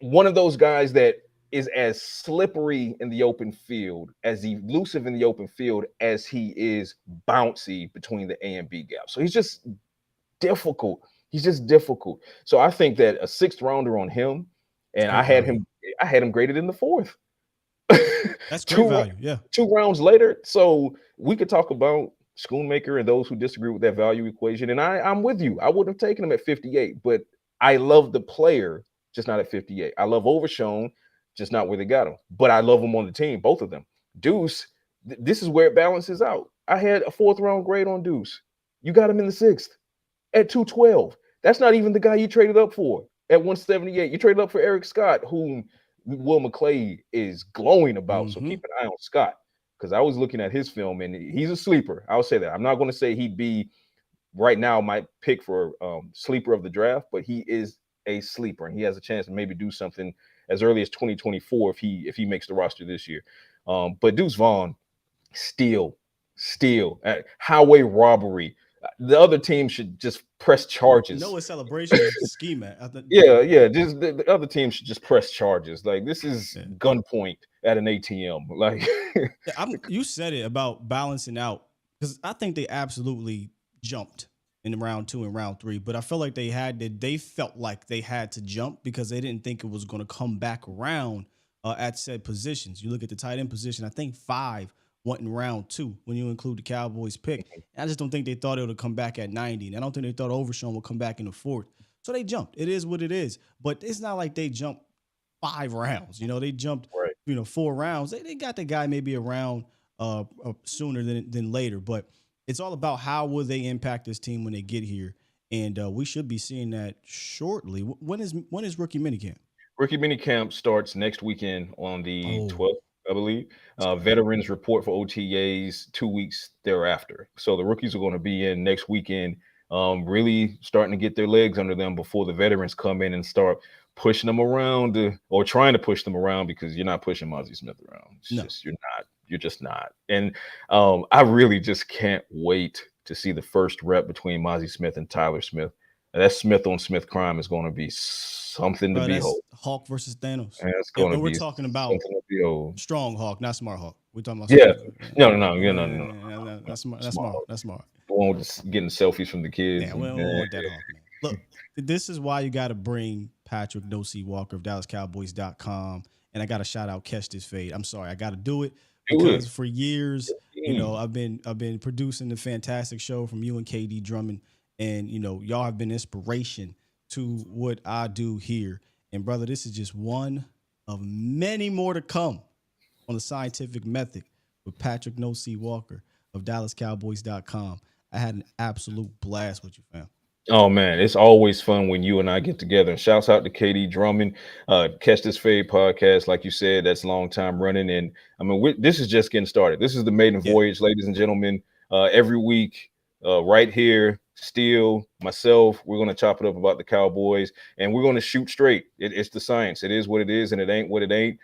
E: one of those guys that is as slippery in the open field, as elusive in the open field as he is bouncy between the A and B gap. So he's just difficult. So I think that a sixth rounder on him, and I had him graded in the fourth.
D: That's great value. Yeah.
E: 2 rounds later. So we could talk about Schoonmaker and those who disagree with that value equation. And I'm with you. I wouldn't have taken him at 58, but I love the player, just not at 58. I love Overshown, just not where they got him. But I love him on the team, both of them. Deuce, this is where it balances out. I had a 4th round grade on Deuce. You got him in the 6th at 212. That's not even the guy you traded up for at 178. You traded up for Eric Scott, whom Will McClay is glowing about. So keep an eye on Scott, because I was looking at his film and he's a sleeper. I'll say that. I'm not going to say he'd be right now my pick for sleeper of the draft, but he is a sleeper and he has a chance to maybe do something as early as 2024 if he makes the roster this year. But Deuce Vaughn, steal, highway robbery. The other team should just press charges.
D: No, a celebration is a scheme.
E: Yeah. Just the other team should just press charges. Like, this is gunpoint at an ATM. Like,
D: you said it about balancing out, because I think they absolutely jumped in round 2 and round 3, but I feel like they felt like they had to jump because they didn't think it was going to come back around at said positions. You look at the tight end position, I think 5 went in round 2 when you include the Cowboys pick. And I just don't think they thought it would come back at 90. And I don't think they thought Overshown would come back in the 4th. So they jumped. It is what it is. But it's not like they jumped 5 rounds. They jumped 4 rounds. They got the guy maybe around sooner than later. But it's all about how will they impact this team when they get here. And we should be seeing that shortly. When is rookie minicamp?
E: Rookie minicamp starts next weekend on the 12th. I believe. Veterans report for OTAs 2 weeks thereafter. So the rookies are going to be in next weekend, really starting to get their legs under them before the veterans come in and start pushing them around, or trying to push them around, because you're not pushing Mozzie Smith around. You're just not. And I really just can't wait to see the first rep between Mozzie Smith and Tyler Smith. that Smith on Smith crime is going to be something to behold.
D: Hawk versus Thanos.
E: That's going to be
D: we're talking about
E: something to behold.
D: strong Hawk, not smart Hawk. We're talking about
E: Yeah.
D: No. That's smart. That's smart.
E: We won't just getting selfies from the kids.
D: Yeah, we don't want that Hawk, man. Look, this is why you got to bring Patrick No-C Walker of DallasCowboys.com, and I got to shout out Catch This Fade. I'm sorry, I got to do it because for years, I've been producing the fantastic show from you and KD Drummond, and y'all have been inspiration to what I do here. And brother, this is just one of many more to come on the scientific method with Patrick No-C Walker of DallasCowboys.com. I had an absolute blast with you, fam.
E: Oh man, it's always fun when you and I get together. And shouts out to KD Drummond, Catch This Fade podcast. Like you said, that's long time running. And I mean, this is just getting started. This is the maiden voyage, ladies and gentlemen. Every week, right here, Steele, myself, we're going to chop it up about the Cowboys, and we're going to shoot straight. It's the science. It is what it is, and it ain't what it ain't.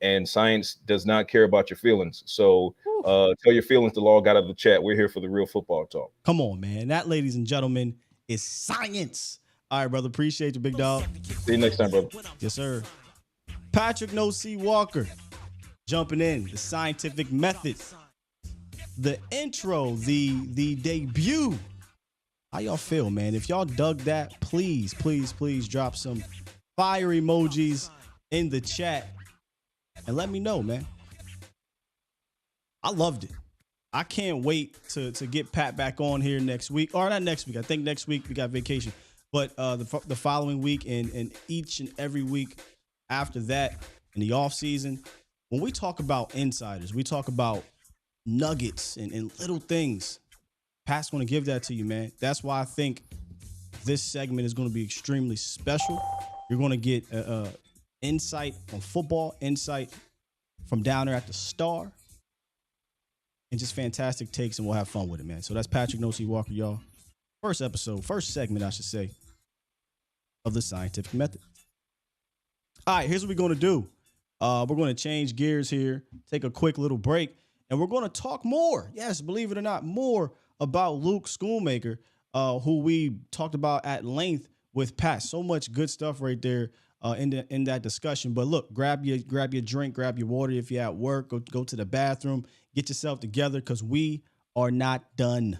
E: And science does not care about your feelings. So tell your feelings to log out of the chat. We're here for the real football talk.
D: Come on, man. That, ladies and gentlemen, is science. All right, brother. Appreciate you, big dog.
E: See you next time, brother.
D: Yes, sir. Patrick No-C Walker jumping in. The scientific method. The intro. The debut. How y'all feel, man? If y'all dug that, please drop some fire emojis in the chat and let me know, man. I loved it. I can't wait to get Pat back on here next week. Or not next week. I think next week we got vacation. But the following week and each and every week after that in the off season, when we talk about insiders, we talk about nuggets and little things. Pat's going to give that to you, man. That's why I think this segment is going to be extremely special. You're going to get insight on football, insight from down there at the Star, and just fantastic takes, and we'll have fun with it, man. So that's Patrick No-C Walker, y'all. First segment, I should say, of the scientific method. All right, here's what we're going to do. We're going to change gears here, take a quick little break, and we're going to talk more. Yes, believe it or not, more about Luke Schoonmaker, who we talked about at length with Pat. So much good stuff right there in that discussion. But look, grab your drink, grab your water if you're at work, go to the bathroom, get yourself together, because we are not done.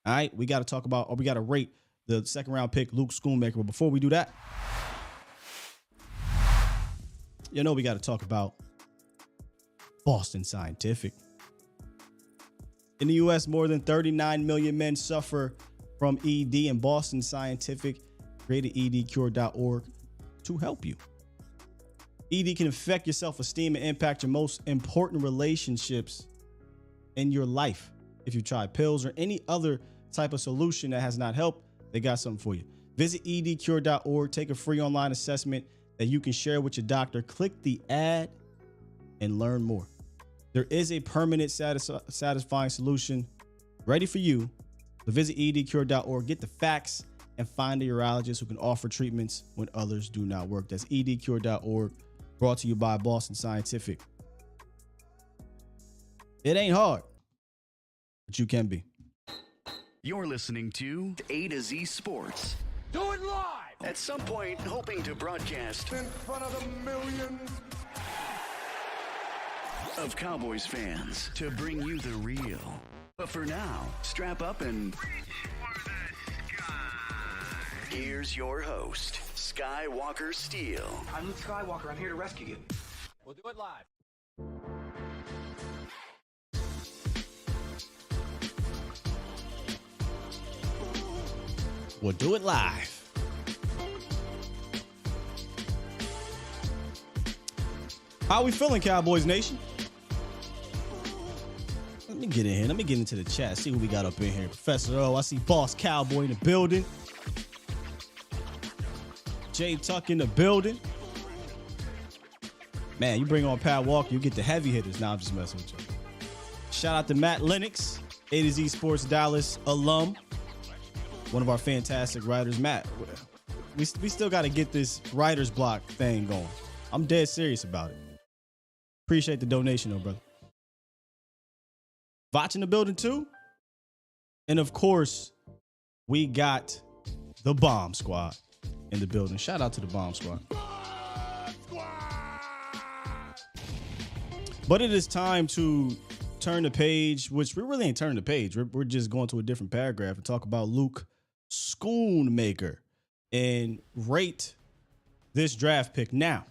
D: All right, we got to talk about, or we got to rate the second round pick, Luke Schoonmaker. But before we do that, we got to talk about Boston Scientific. In the U.S., more than 39 million men suffer from ED, and Boston Scientific created edcure.org to help you. ED can affect your self-esteem and impact your most important relationships in your life. If you try pills or any other type of solution that has not helped, they got something for you. Visit edcure.org, take a free online assessment that you can share with your doctor. Click the ad and learn more. There is a permanent satisfying solution ready for you. So visit edcure.org, get the facts, and find a urologist who can offer treatments when others do not work. That's edcure.org, brought to you by Boston Scientific. It ain't hard, but you can be.
B: You're listening to A to Z Sports.
C: Do it live!
B: At some point, hoping to broadcast
C: In front of the millions
B: of Cowboys fans to bring you the real. But for now, strap up and here's your host, Skywalker Steele.
F: I'm Luke Skywalker. I'm here to rescue you. We'll do it live.
D: We'll do it live. How we feeling, Cowboys Nation? Let me get in here. Let me get into the chat. See who we got up in here. Professor O, I see Boss Cowboy in the building. Jay Tuck in the building. Man, you bring on Pat Walker, you get the heavy hitters. Now I'm just messing with you. Shout out to Matt Lennox, A to Z Sports Dallas alum. One of our fantastic writers. Matt, we still got to get this writer's block thing going. I'm dead serious about it. Appreciate the donation, though, brother. Vach in the building, too. And, of course, we got the Bomb Squad in the building. Shout out to the Bomb Squad. But it is time to turn the page, which we really ain't turning the page. We're just going to a different paragraph and talk about Luke Schoonmaker and rate this draft pick. Now,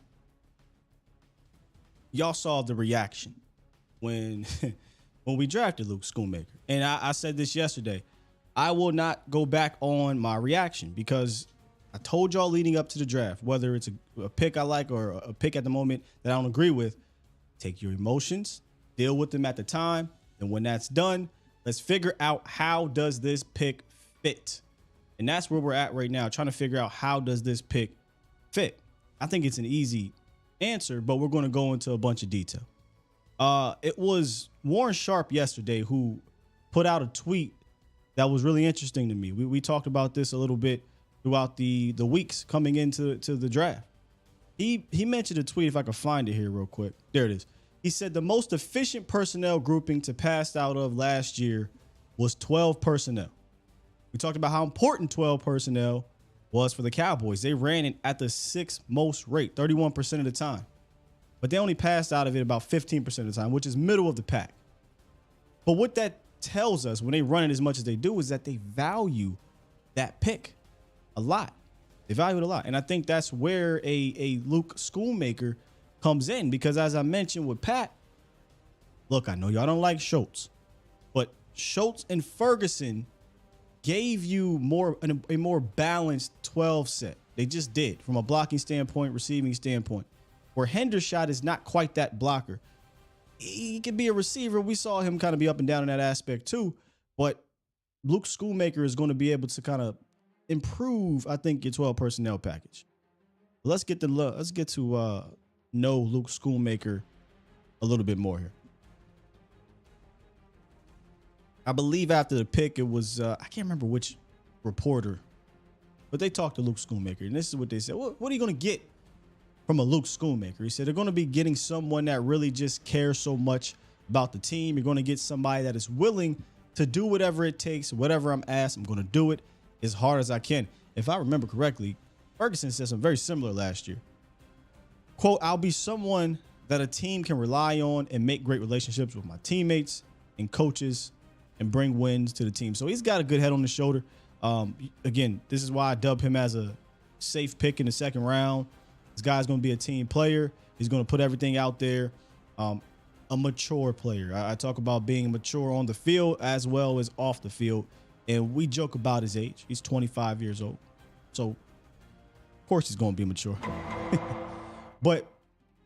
D: y'all saw the reaction when we drafted Luke Schoonmaker. And I said this yesterday. I will not go back on my reaction because I told y'all leading up to the draft, whether it's a pick I like or a pick at the moment that I don't agree with, take your emotions, deal with them at the time. And when that's done, let's figure out how does this pick fit? And that's where we're at right now, trying to figure out how does this pick fit? I think it's an easy answer, but we're going to go into a bunch of detail. It was Warren Sharp yesterday who put out a tweet that was really interesting to me. We talked about this a little bit throughout the weeks coming into the draft. He mentioned a tweet, if I can find it here real quick. There it is. He said the most efficient personnel grouping to pass out of last year was 12 personnel. We talked about how important 12 personnel was for the Cowboys. They ran it at the sixth most rate, 31% of the time. But they only passed out of it about 15% of the time, which is middle of the pack. But what that tells us when they run it as much as they do is that they value that pick a lot. They value it a lot. And I think that's where a Luke Schoonmaker comes in, because as I mentioned with Pat, look, I know y'all don't like Schultz, but Schultz and Ferguson gave you a more balanced 12 set. They just did, from a blocking standpoint, receiving standpoint, where Hendershot is not quite that blocker. He can be a receiver. We saw him kind of be up and down in that aspect too, but Luke Schoonmaker is going to be able to kind of improve, I think, your 12 personnel package. Let's get to know Luke Schoonmaker a little bit more here. I believe after the pick, it was, I can't remember which reporter, but they talked to Luke Schoonmaker, and this is what they said. What are you going to get from a Luke Schoonmaker? He said they're going to be getting someone that really just cares so much about the team. You're going to get somebody that is willing to do whatever it takes, whatever I'm asked, I'm going to do it as hard as I can. If I remember correctly, Ferguson said something very similar last year. Quote, I'll be someone that a team can rely on and make great relationships with my teammates and coaches and bring wins to the team. So he's got a good head on his shoulder. Again, this is why I dub him as a safe pick in the second round. This guy's going to be a team player. He's going to put everything out there. A mature player. I talk about being mature on the field as well as off the field. And we joke about his age. He's 25 years old. So, of course, he's going to be mature. But,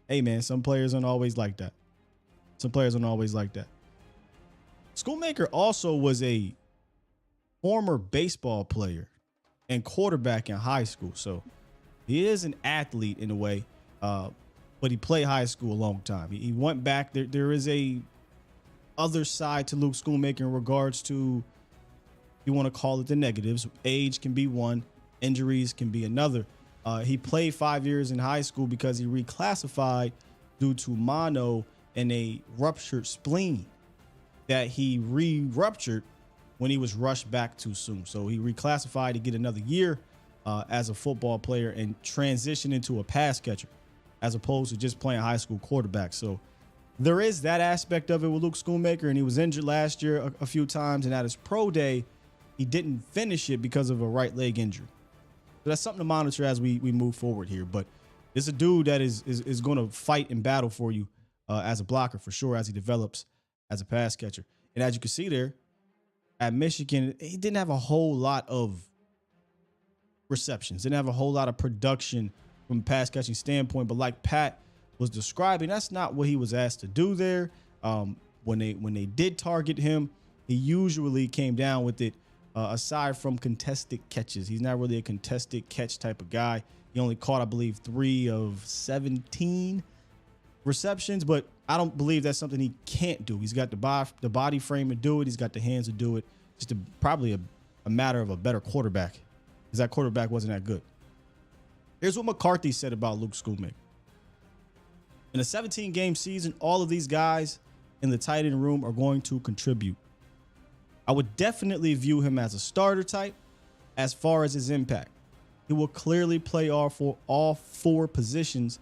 D: hey, man, some players aren't always like that. Schoonmaker also was a former baseball player and quarterback in high school. So, he is an athlete in a way, but he played high school a long time. He went back. There is a other side to Luke Schoonmaker in regards to, you want to call it the negatives. Age can be one. Injuries can be another. He played 5 years in high school because he reclassified due to mono and a ruptured spleen that he re-ruptured when he was rushed back too soon. So he reclassified to get another year as a football player and transition into a pass catcher as opposed to just playing high school quarterback. So there is that aspect of it with Luke Schoonmaker, and he was injured last year a few times, and at his pro day, he didn't finish it because of a right leg injury. So that's something to monitor as we move forward here. But it's a dude that is going to fight and battle for you as a blocker for sure as he develops as a pass catcher. And as you can see there, at Michigan, he didn't have a whole lot of receptions, didn't have a whole lot of production from a pass catching standpoint. But like Pat was describing, that's not what he was asked to do there. When they did target him, he usually came down with it. Aside from contested catches, he's not really a contested catch type of guy. He only caught, I believe, 3 of 17 receptions, but I don't believe that's something he can't do. He's got the body frame to do it. He's got the hands to do it. Just probably a matter of a better quarterback, because that quarterback wasn't that good. Here's what McCarthy said about Luke Schoonmaker. In a 17-game season, all of these guys in the tight end room are going to contribute. I would definitely view him as a starter type, as far as his impact. He will clearly play all four positions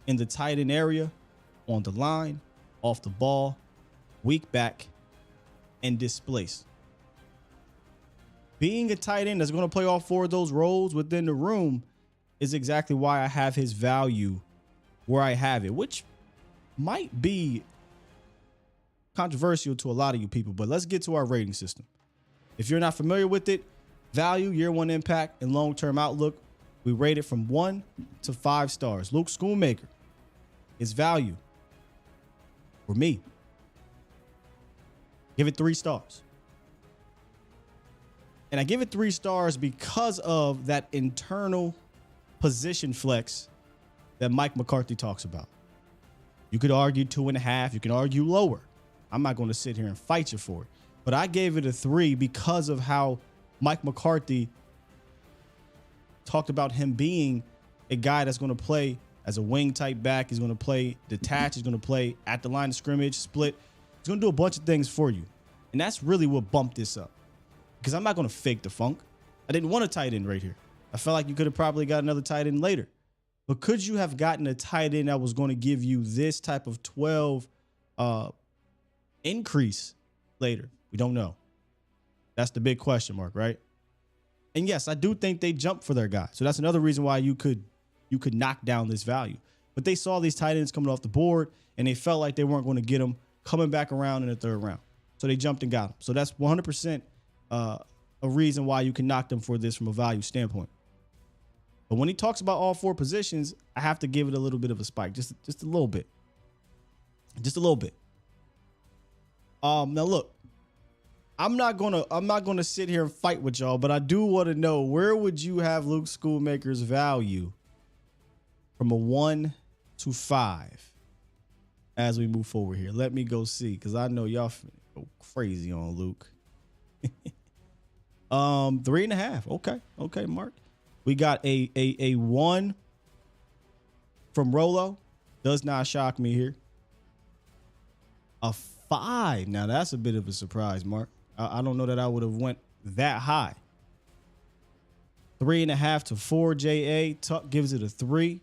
D: in the tight end area, on the line, off the ball, weak back, and displace. Being a tight end that's going to play all four of those roles within the room is exactly why I have his value where I have it, which might be controversial to a lot of you people, but let's get to our rating system. If you're not familiar with it, value, year one impact, and long-term outlook, we rate it from 1 to 5 stars. Luke Schoonmaker, his value for me, give it 3 stars. And I give it 3 stars because of that internal position flex that Mike McCarthy talks about. You could argue 2.5. You can argue lower. I'm not going to sit here and fight you for it. But I gave it a 3 because of how Mike McCarthy talked about him being a guy that's going to play as a wing type back. He's going to play detached. He's going to play at the line of scrimmage, split. He's going to do a bunch of things for you. And that's really what bumped this up. Because I'm not going to fake the funk. I didn't want a tight end right here. I felt like you could have probably got another tight end later. But could you have gotten a tight end that was going to give you this type of 12 increase later? We don't know. That's the big question mark, right? And yes, I do think they jumped for their guy. So that's another reason why you could knock down this value. But they saw these tight ends coming off the board, and they felt like they weren't going to get them coming back around in the third round. So they jumped and got them. So that's 100% a reason why you can knock them for this from a value standpoint. But when he talks about all 4 positions, I have to give it a little bit of a spike, just a little bit. Just a little bit. Now look, I'm not gonna sit here and fight with y'all, but I do want to know, where would you have Luke Schoonmaker's value from a 1 to 5 as we move forward here? Let me go see, because I know y'all go crazy on Luke. 3.5. Okay, Mark. We got a 1 from Rolo. Does not shock me here. A 5. Now that's a bit of a surprise, Mark. I don't know that I would have went that high. 3.5 to 4. JA Tuck gives it a 3.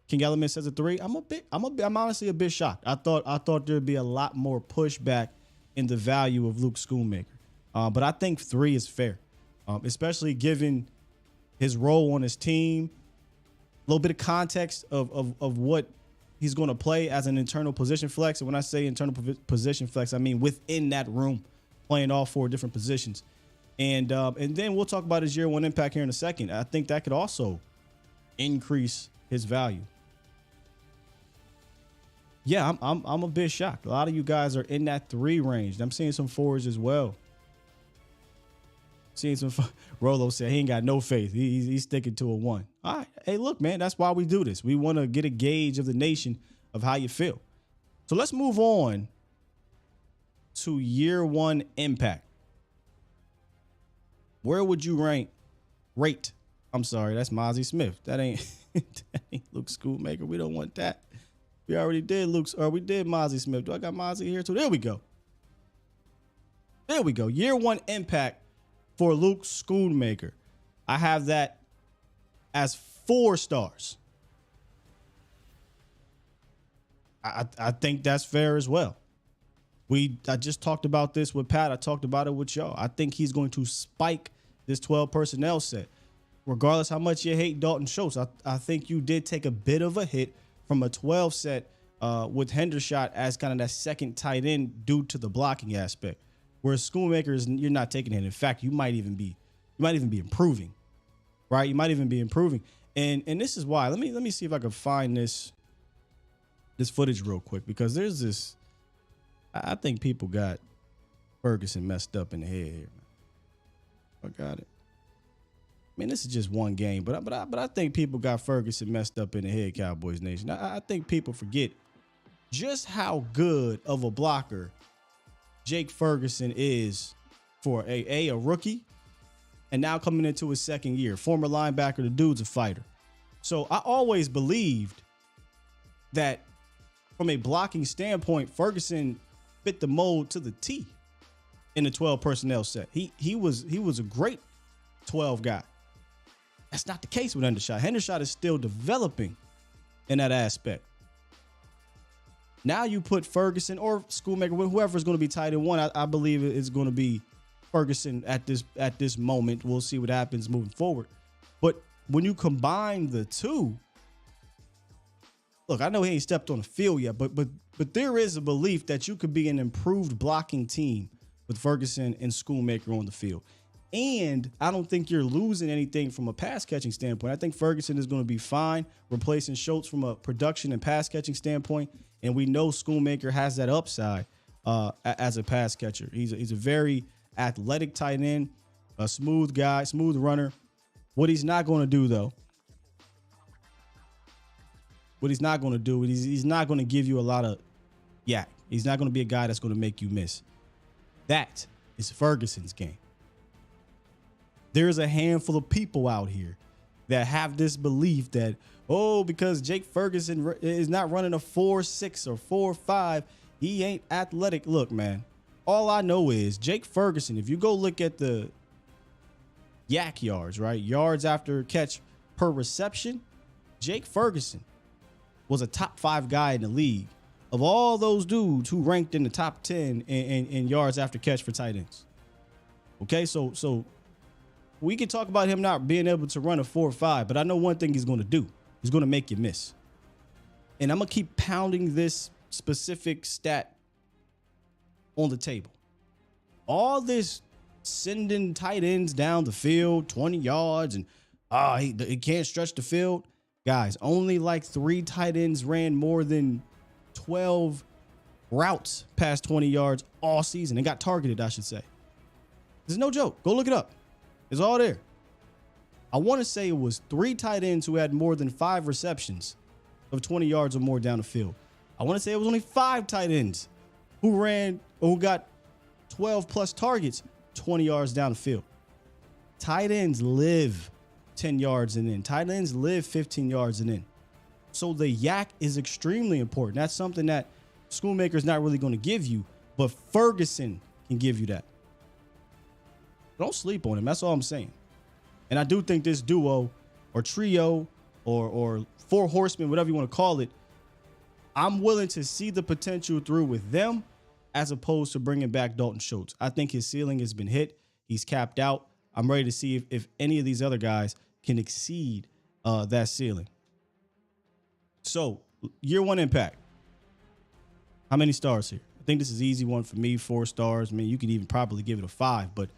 D: King Element says a 3. I'm honestly a bit shocked. I thought there'd be a lot more pushback in the value of Luke Schoonmaker. But I think 3 is fair. Especially given his role on his team, a little bit of context of what he's going to play as an internal position flex. And when I say internal position flex, I mean within that room, playing all 4 different positions. And then we'll talk about his year 1 impact here in a second. I think that could also increase his value. Yeah, I'm a bit shocked. A lot of you guys are in that 3 range. I'm seeing some 4s as well. Seeing some Rolo said he ain't got no faith. He's sticking to a 1. All right. Hey, look, man, that's why we do this. We want to get a gauge of the nation of how you feel. So let's move on to year 1 impact. Where would you rate? I'm sorry, that's Mozzie Smith. That ain't Luke Schoonmaker. We don't want that. We already did we did Mozzie Smith. Do I got Mozzie here too? There we go. Year 1 impact for Luke Schoonmaker. I have that as 4 stars. I think that's fair as well. I just talked about this with Pat. I talked about it with y'all. I think he's going to spike this 12 personnel set. Regardless how much you hate Dalton Schultz, I think you did take a bit of a hit from a 12 set with Hendershot as kind of that second tight end due to the blocking aspect. Whereas Schoonmaker, you're not taking it. In fact, you might even be improving, right? You might even be improving. And this is why. Let me see if I can find this footage real quick, because there's this. I think people got Ferguson messed up in the head here. I got it. I mean, this is just one game, but I think people got Ferguson messed up in the head, Cowboys Nation. I think people forget just how good of a blocker Jake Ferguson is for a rookie, and now coming into his second year. Former linebacker, the dude's a fighter. So I always believed that from a blocking standpoint, Ferguson fit the mold to the T. in the 12 personnel set. He was a great 12 guy. That's not the case with Hendershot. Hendershot is still developing in that aspect. Now you put Ferguson or Schoonmaker, whoever's going to be tight end one. I believe it's going to be Ferguson at this moment. We'll see what happens moving forward. But when you combine the two, look, I know he ain't stepped on the field yet, but there is a belief that you could be an improved blocking team with Ferguson and Schoonmaker on the field. And I don't think you're losing anything from a pass catching standpoint. I think Ferguson is going to be fine replacing Schultz from a production and pass catching standpoint. And we know Schoonmaker has that upside as a pass catcher. He's a very athletic tight end, a smooth guy, smooth runner. What he's not going to do, though, he's not going to give you a lot of yak. He's not going to be a guy that's going to make you miss. That is Ferguson's game. There's a handful of people out here that have this belief that, because Jake Ferguson is not running a 4.6 or 4.5, he ain't athletic. Look, man, all I know is Jake Ferguson, if you go look at the yak yards, right? Yards after catch per reception, Jake Ferguson was a top 5 guy in the league of all those dudes who ranked in the top 10 in yards after catch for tight ends. Okay, so we can talk about him not being able to run a 4.5, but I know one thing he's going to do. He's going to make you miss. And I'm going to keep pounding this specific stat on the table. All this sending tight ends down the field, 20 yards, and he can't stretch the field. Guys, only like 3 tight ends ran more than 12 routes past 20 yards all season and got targeted, I should say. There's no joke. Go look it up. It's all there. I want to say it was 3 tight ends who had more than 5 receptions of 20 yards or more down the field. I want to say it was only 5 tight ends who got 12 plus targets 20 yards down the field. Tight ends live 10 yards and in. Tight ends live 15 yards and in. So the yak is extremely important. That's something that Schoonmaker is not really going to give you, but Ferguson can give you that. Don't sleep on him. That's all I'm saying. And I do think this duo or trio or 4 horsemen, whatever you want to call it, I'm willing to see the potential through with them as opposed to bringing back Dalton Schultz. I think his ceiling has been hit. He's capped out. I'm ready to see if any of these other guys can exceed that ceiling. So, year 1 impact. How many stars here? I think this is an easy one for me, 4 stars. I mean, you could even probably give it a 5, but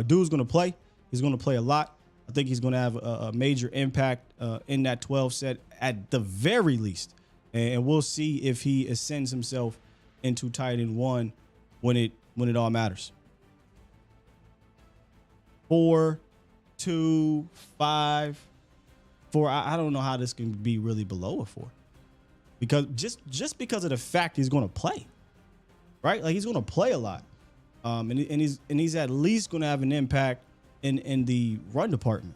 D: dude's going to play. He's going to play a lot. I think he's going to have a major impact in that 12 set at the very least. And we'll see if he ascends himself into tight end 1 when it all matters. 4, 2, 5, 4. I don't know how this can be really below a 4. Because just because of the fact he's going to play. Right? Like, he's going to play a lot. And he's at least going to have an impact in the run department.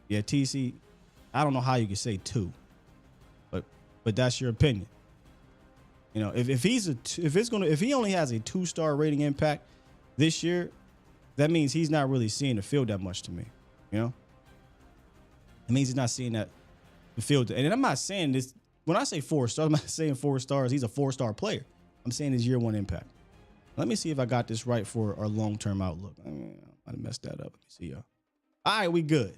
D: Yeah, TC, I don't know how you could say 2, but that's your opinion. You know, if he only has a 2-star rating impact this year, that means he's not really seeing the field that much to me. You know, it means he's not seeing the field. And I'm not saying this when I say 4 stars. I'm not saying 4 stars. He's a 4-star player. I'm saying his year 1 impact. Let me see if I got this right for our long-term outlook. I messed that up. Let me see, y'all. All right, we good.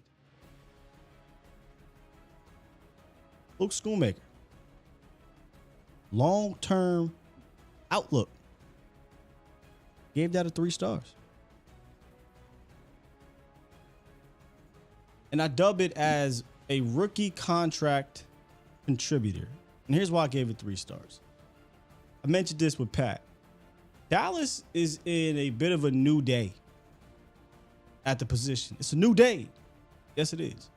D: Luke Schoonmaker. Long-term outlook. Gave that a 3 stars. And I dub it as a rookie contract contributor. And here's why I gave it 3 stars. I mentioned this with Pat. Dallas is in a bit of a new day at the position. It's a new day. Yes, it is.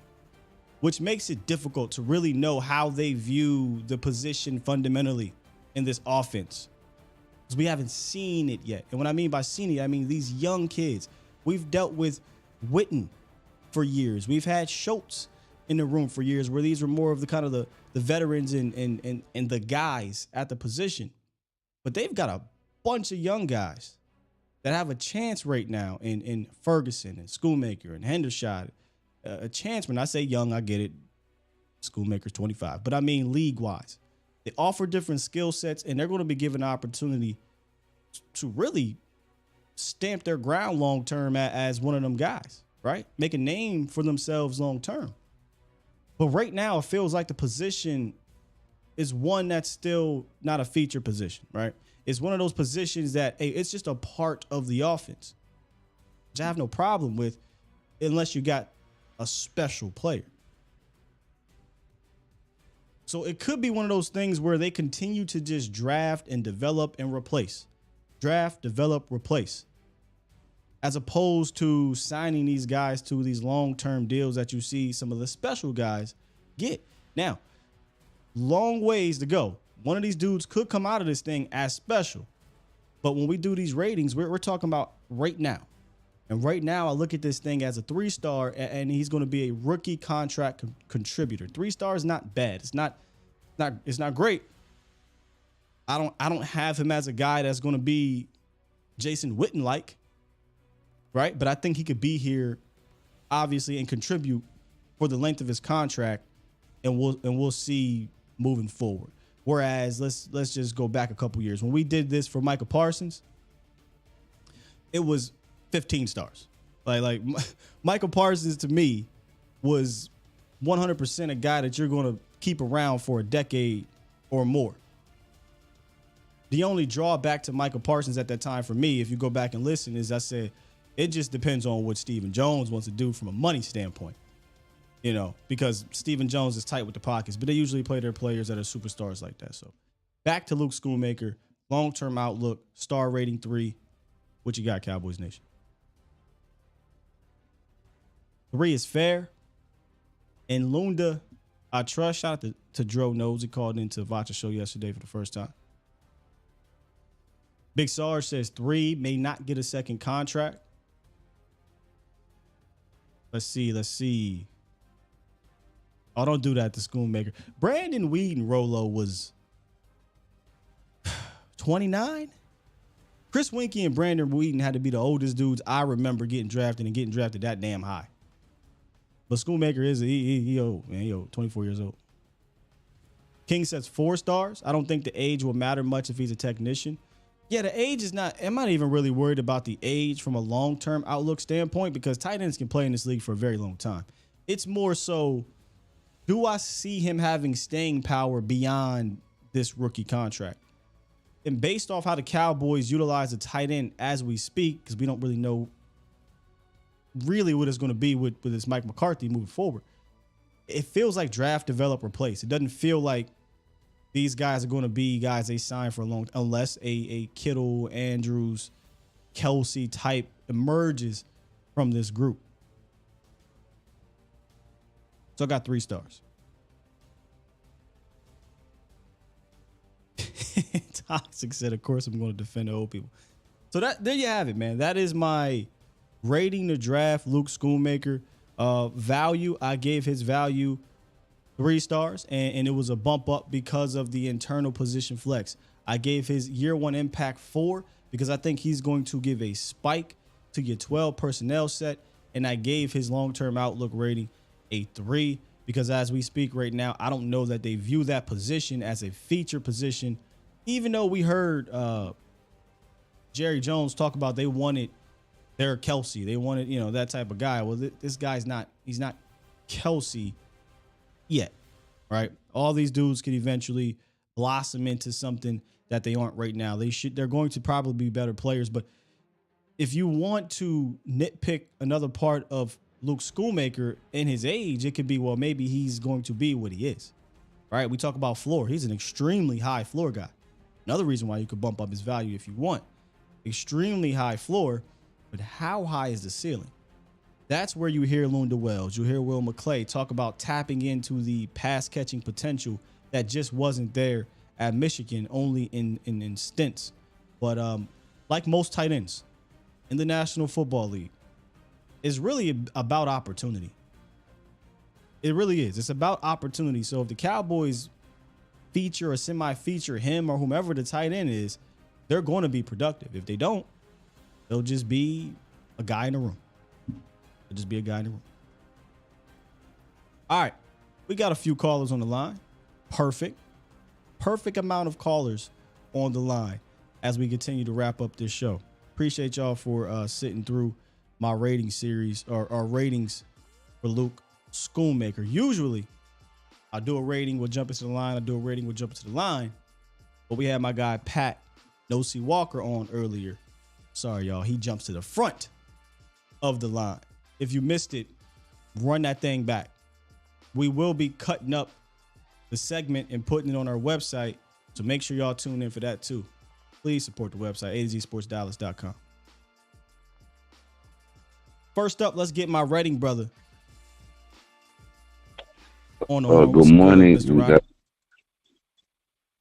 D: Which makes it difficult to really know how they view the position fundamentally in this offense. Because we haven't seen it yet. And when I mean by seen it, I mean these young kids. We've dealt with Witten for years. We've had Schultz in the room for years, where these were more of the kind of the veterans and the guys at the position. But they've got a bunch of young guys that have a chance right now in Ferguson and Schoonmaker and Hendershot. A chance. When I say young, I get it. Schoonmaker's 25. But I mean league-wise. They offer different skill sets, and they're going to be given an opportunity to really stamp their ground long-term as one of them guys, right? Make a name for themselves long-term. But right now, it feels like the position is one that's still not a feature position, right? It's one of those positions that, hey, it's just a part of the offense, which I have no problem with unless you got a special player. So it could be one of those things where they continue to just draft and develop and replace. Draft, develop, replace. As opposed to signing these guys to these long-term deals that you see some of the special guys get. Now, long ways to go. One of these dudes could come out of this thing as special. But when we do these ratings, we're talking about right now. And right now, I look at this thing as a 3-star, and he's going to be a rookie contract contributor. 3 stars is not bad. It's not great. I don't have him as a guy that's going to be Jason Witten like, right? But I think he could be here, obviously, and contribute for the length of his contract, and we'll see moving forward. Whereas let's just go back a couple years. When we did this for Micah Parsons, it was 15 stars. Like Micah Parsons to me was 100% a guy that you're going to keep around for a decade or more. The only drawback to Micah Parsons at that time for me, if you go back and listen, is I said it just depends on what Stephen Jones wants to do from a money standpoint. You know, because Stephen Jones is tight with the pockets, but they usually play their players that are superstars like that. So back to Luke Schoonmaker, long-term outlook, star rating 3. What you got, Cowboys Nation? 3 is fair. And Lunda, I trust. Shout out to Dro Knows. He called into Vacha's show yesterday for the first time. Big Sarge says 3 may not get a second contract. Let's see. Oh, don't do that to Schoonmaker. Brandon Whedon Rolo was 29. Chris Winkie and Brandon Whedon had to be the oldest dudes I remember getting drafted that damn high. But Schoonmaker is he old, man. He old, 24 years old. King says 4 stars. I don't think the age will matter much if he's a technician. Yeah, the age is not. I'm not even really worried about the age from a long-term outlook standpoint because tight ends can play in this league for a very long time. It's more so, do I see him having staying power beyond this rookie contract? And based off how the Cowboys utilize the tight end as we speak, because we don't really know really what it's going to be with this Mike McCarthy moving forward, it feels like draft, develop, replace. It doesn't feel like these guys are going to be guys they sign for a long, unless a Kittle, Andrews, Kelsey type emerges from this group. So I got 3 stars. Toxic said, of course, I'm going to defend the old people. So there you have it, man. That is my rating the draft. Luke Schoonmaker value. I gave his value 3 stars, and it was a bump up because of the internal position flex. I gave his year 1 impact 4 because I think he's going to give a spike to your 12 personnel set, and I gave his long-term outlook rating a 3 because as we speak right now, I don't know that they view that position as a feature position, even though we heard Jerry Jones talk about they wanted their Kelsey. They wanted, that type of guy. Well, this guy's he's not Kelsey yet, right? All these dudes could eventually blossom into something that they aren't right now. They're going to probably be better players, but if you want to nitpick another part of Luke Schoonmaker in his age, it could be, well, maybe he's going to be what he is, right? We talk about floor. He's an extremely high floor guy. Another reason why you could bump up his value if you want. Extremely high floor, but how high is the ceiling? That's where you hear Lunda Wells, you hear Will McClay talk about tapping into the pass catching potential that just wasn't there at Michigan, only in stints. But like most tight ends in the National Football League, it's really about opportunity. It really is. It's about opportunity. So if the Cowboys feature or semi-feature him or whomever the tight end is, they're going to be productive. If they don't, He'll just be a guy in the room. He'll just be a guy in the room. All right. We got a few callers on the line. Perfect amount of callers on the line as we continue to wrap up this show. Appreciate y'all for sitting through my rating series or ratings for Luke Schoonmaker. Usually, I do a rating, we'll jump into the line. I do a rating, we'll jump into the line. But we had my guy Pat Nosey Walker on earlier. Sorry, y'all. He jumps to the front of the line. If you missed it, run that thing back. We will be cutting up the segment and putting it on our website. So make sure y'all tune in for that too. Please support the website, AZSportsDallas.com. First up, let's get my Reading brother on the horn.
G: Good morning.
D: Mr. Rodney.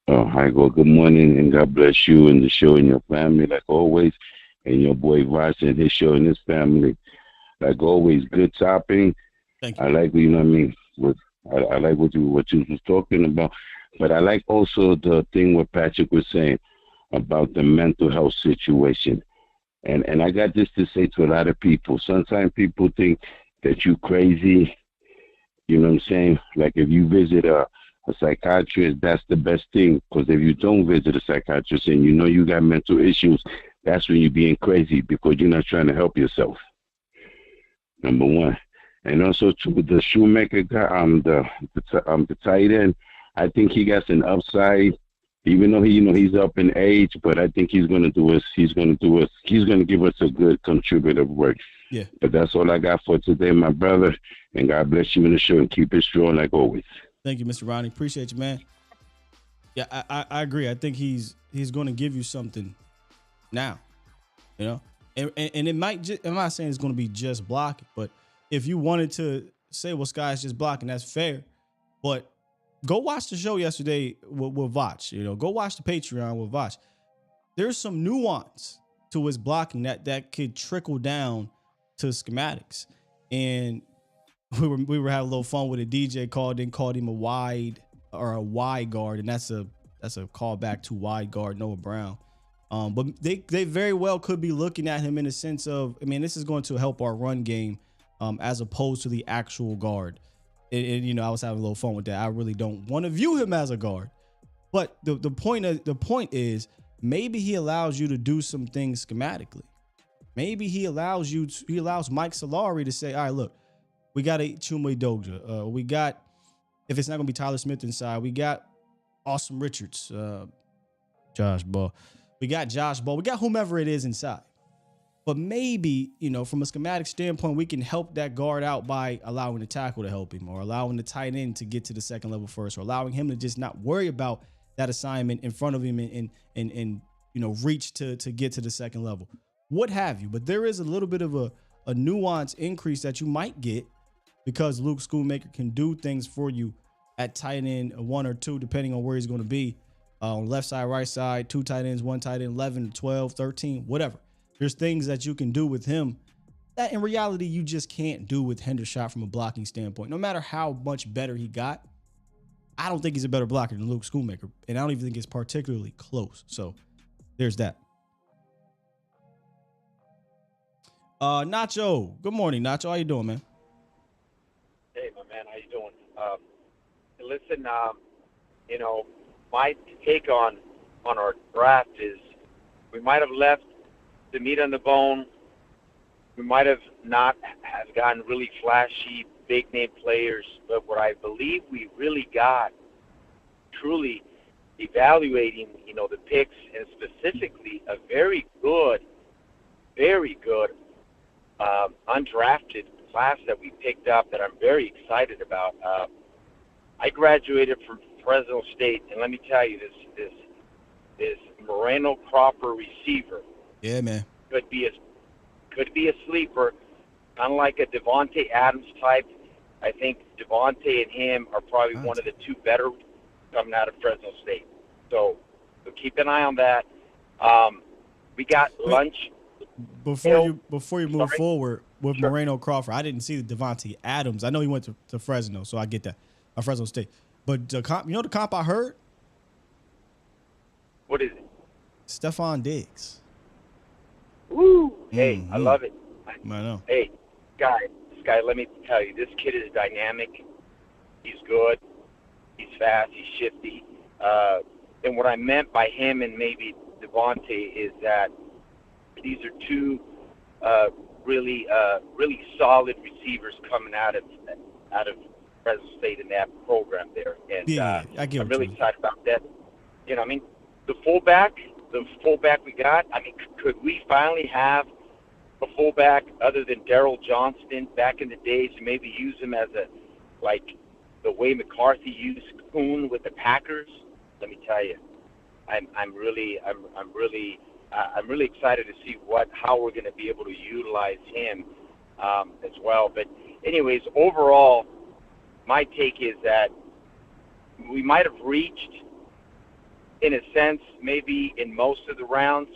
G: Hi, good morning, and God bless you and the show and your family, like always, and your boy Vosh and his show and his family. Like always, good topic.
D: Thank you.
G: I like, you know what I mean? I like what you was talking about, but I like also the thing what Patrick was saying about the mental health situation. And I got this to say to a lot of people. Sometimes people think that you crazy. You know what I'm saying? Like if you visit a psychiatrist, that's the best thing. Because if you don't visit a psychiatrist and you know you got mental issues, that's when you're being crazy because you're not trying to help yourself. Number one. And also to the Schoonmaker guy, the tight end, I think he got an upside. Even though he's up in age, but I think he's gonna give us a good contributive work.
D: Yeah.
G: But that's all I got for today, my brother. And God bless you in the show and keep it strong like always.
D: Thank you, Mr. Rodney. Appreciate you, man. Yeah, I agree. I think he's going to give you something now, you know, and it might. I'm not saying it's going to be just blocking, but if you wanted to say, well, Sky's just blocking, that's fair. But go watch the show yesterday with Voch. You know, go watch the Patreon with Voch. There's some nuance to his blocking that could trickle down to schematics. And we were having a little fun with it. DJ called him a wide guard, and that's a callback to wide guard Noah Brown. But they very well could be looking at him in the sense of, I mean, this is going to help our run game as opposed to the actual guard. And you know, I was having a little fun with that. I really don't want to view him as a guard. But the point is maybe he allows you to do some things schematically. Maybe he allows Mike Solari to say, all right, look, we got a Chuma Doja. We got, if it's not going to be Tyler Smith inside, we got Austin Richards, Josh Ball. We got Josh Ball. We got whomever it is inside. But maybe, you know, from a schematic standpoint, we can help that guard out by allowing the tackle to help him, or allowing the tight end to get to the second level first, or allowing him to just not worry about that assignment in front of him and you know, reach to get to the second level. What have you. But there is a little bit of a nuance increase that you might get because Luke Schoonmaker can do things for you at tight end 1 or 2, depending on where he's going to be. On left side, right side, 2 tight ends, 1 tight end, 11, 12, 13, whatever. There's things that you can do with him that in reality you just can't do with Hendershot from a blocking standpoint. No matter how much better he got, I don't think he's a better blocker than Luke Schoonmaker. And I don't even think it's particularly close. So there's that. Nacho. Good morning, Nacho. How you doing, man?
H: Hey, my man. How you doing? Listen, you know, my take on our draft is we might have left the meat on the bone. We might have not have gotten really flashy, big-name players, but what I believe we really got, truly evaluating, you know, the picks, and specifically a very good undrafted class that we picked up that I'm very excited about. I graduated from Fresno State, and let me tell you, this Moreno Cropper receiver,
D: yeah, man,
H: could be a sleeper, unlike a Devontae Adams type. I think Devontae and him are probably one of the 2 better coming out of Fresno State. So keep an eye on that. We got lunch.
D: Before you move forward with Moreno Crawford, I didn't see the Devontae Adams. I know he went to Fresno, so I get that. Fresno State. But you know the comp I heard?
H: What is it?
D: Stephon Diggs.
H: Woo! Hey, I love it.
D: I know.
H: Hey, Sky, let me tell you, this kid is dynamic. He's good. He's fast. He's shifty. And what I meant by him and maybe Devontae is that these are two really solid receivers coming out of Fresno State in that program there. And
D: I get
H: I'm really excited about that. You know, I mean, the fullback we got, I mean, could we finally have a fullback other than Daryl Johnston back in the days and maybe use him as like the way McCarthy used Kuhn with the Packers? Let me tell you, I'm really excited to see how we're going to be able to utilize him as well. But anyways, overall, my take is that we might have reached, in a sense, maybe in most of the rounds,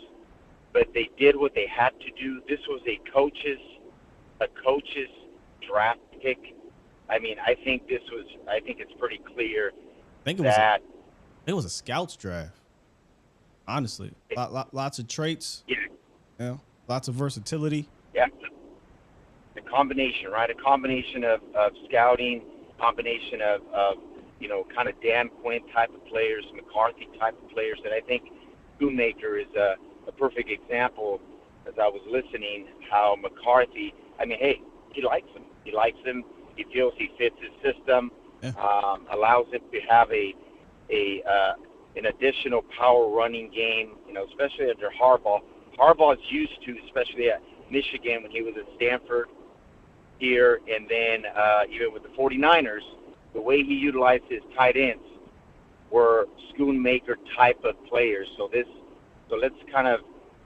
H: but they did what they had to do. This was a coach's draft pick. I mean, I think it's pretty clear that
D: it was a scouts draft. Honestly, lots of traits. Yeah. You know, lots of versatility.
H: Yeah. A combination, right? A combination of scouting, combination of you know, kind of Dan Quinn type of players, McCarthy type of players, and I think Schoonmaker is a perfect example. As I was listening, how McCarthy, I mean, hey, he likes him. He likes him. He feels he fits his system. Yeah. Allows him to have an additional power running game. You know, especially under Harbaugh. Harbaugh is used to, especially at Michigan when he was at Stanford here, and then even with the 49ers, the way he utilized his tight ends were Schoonmaker type of players. So let's kind of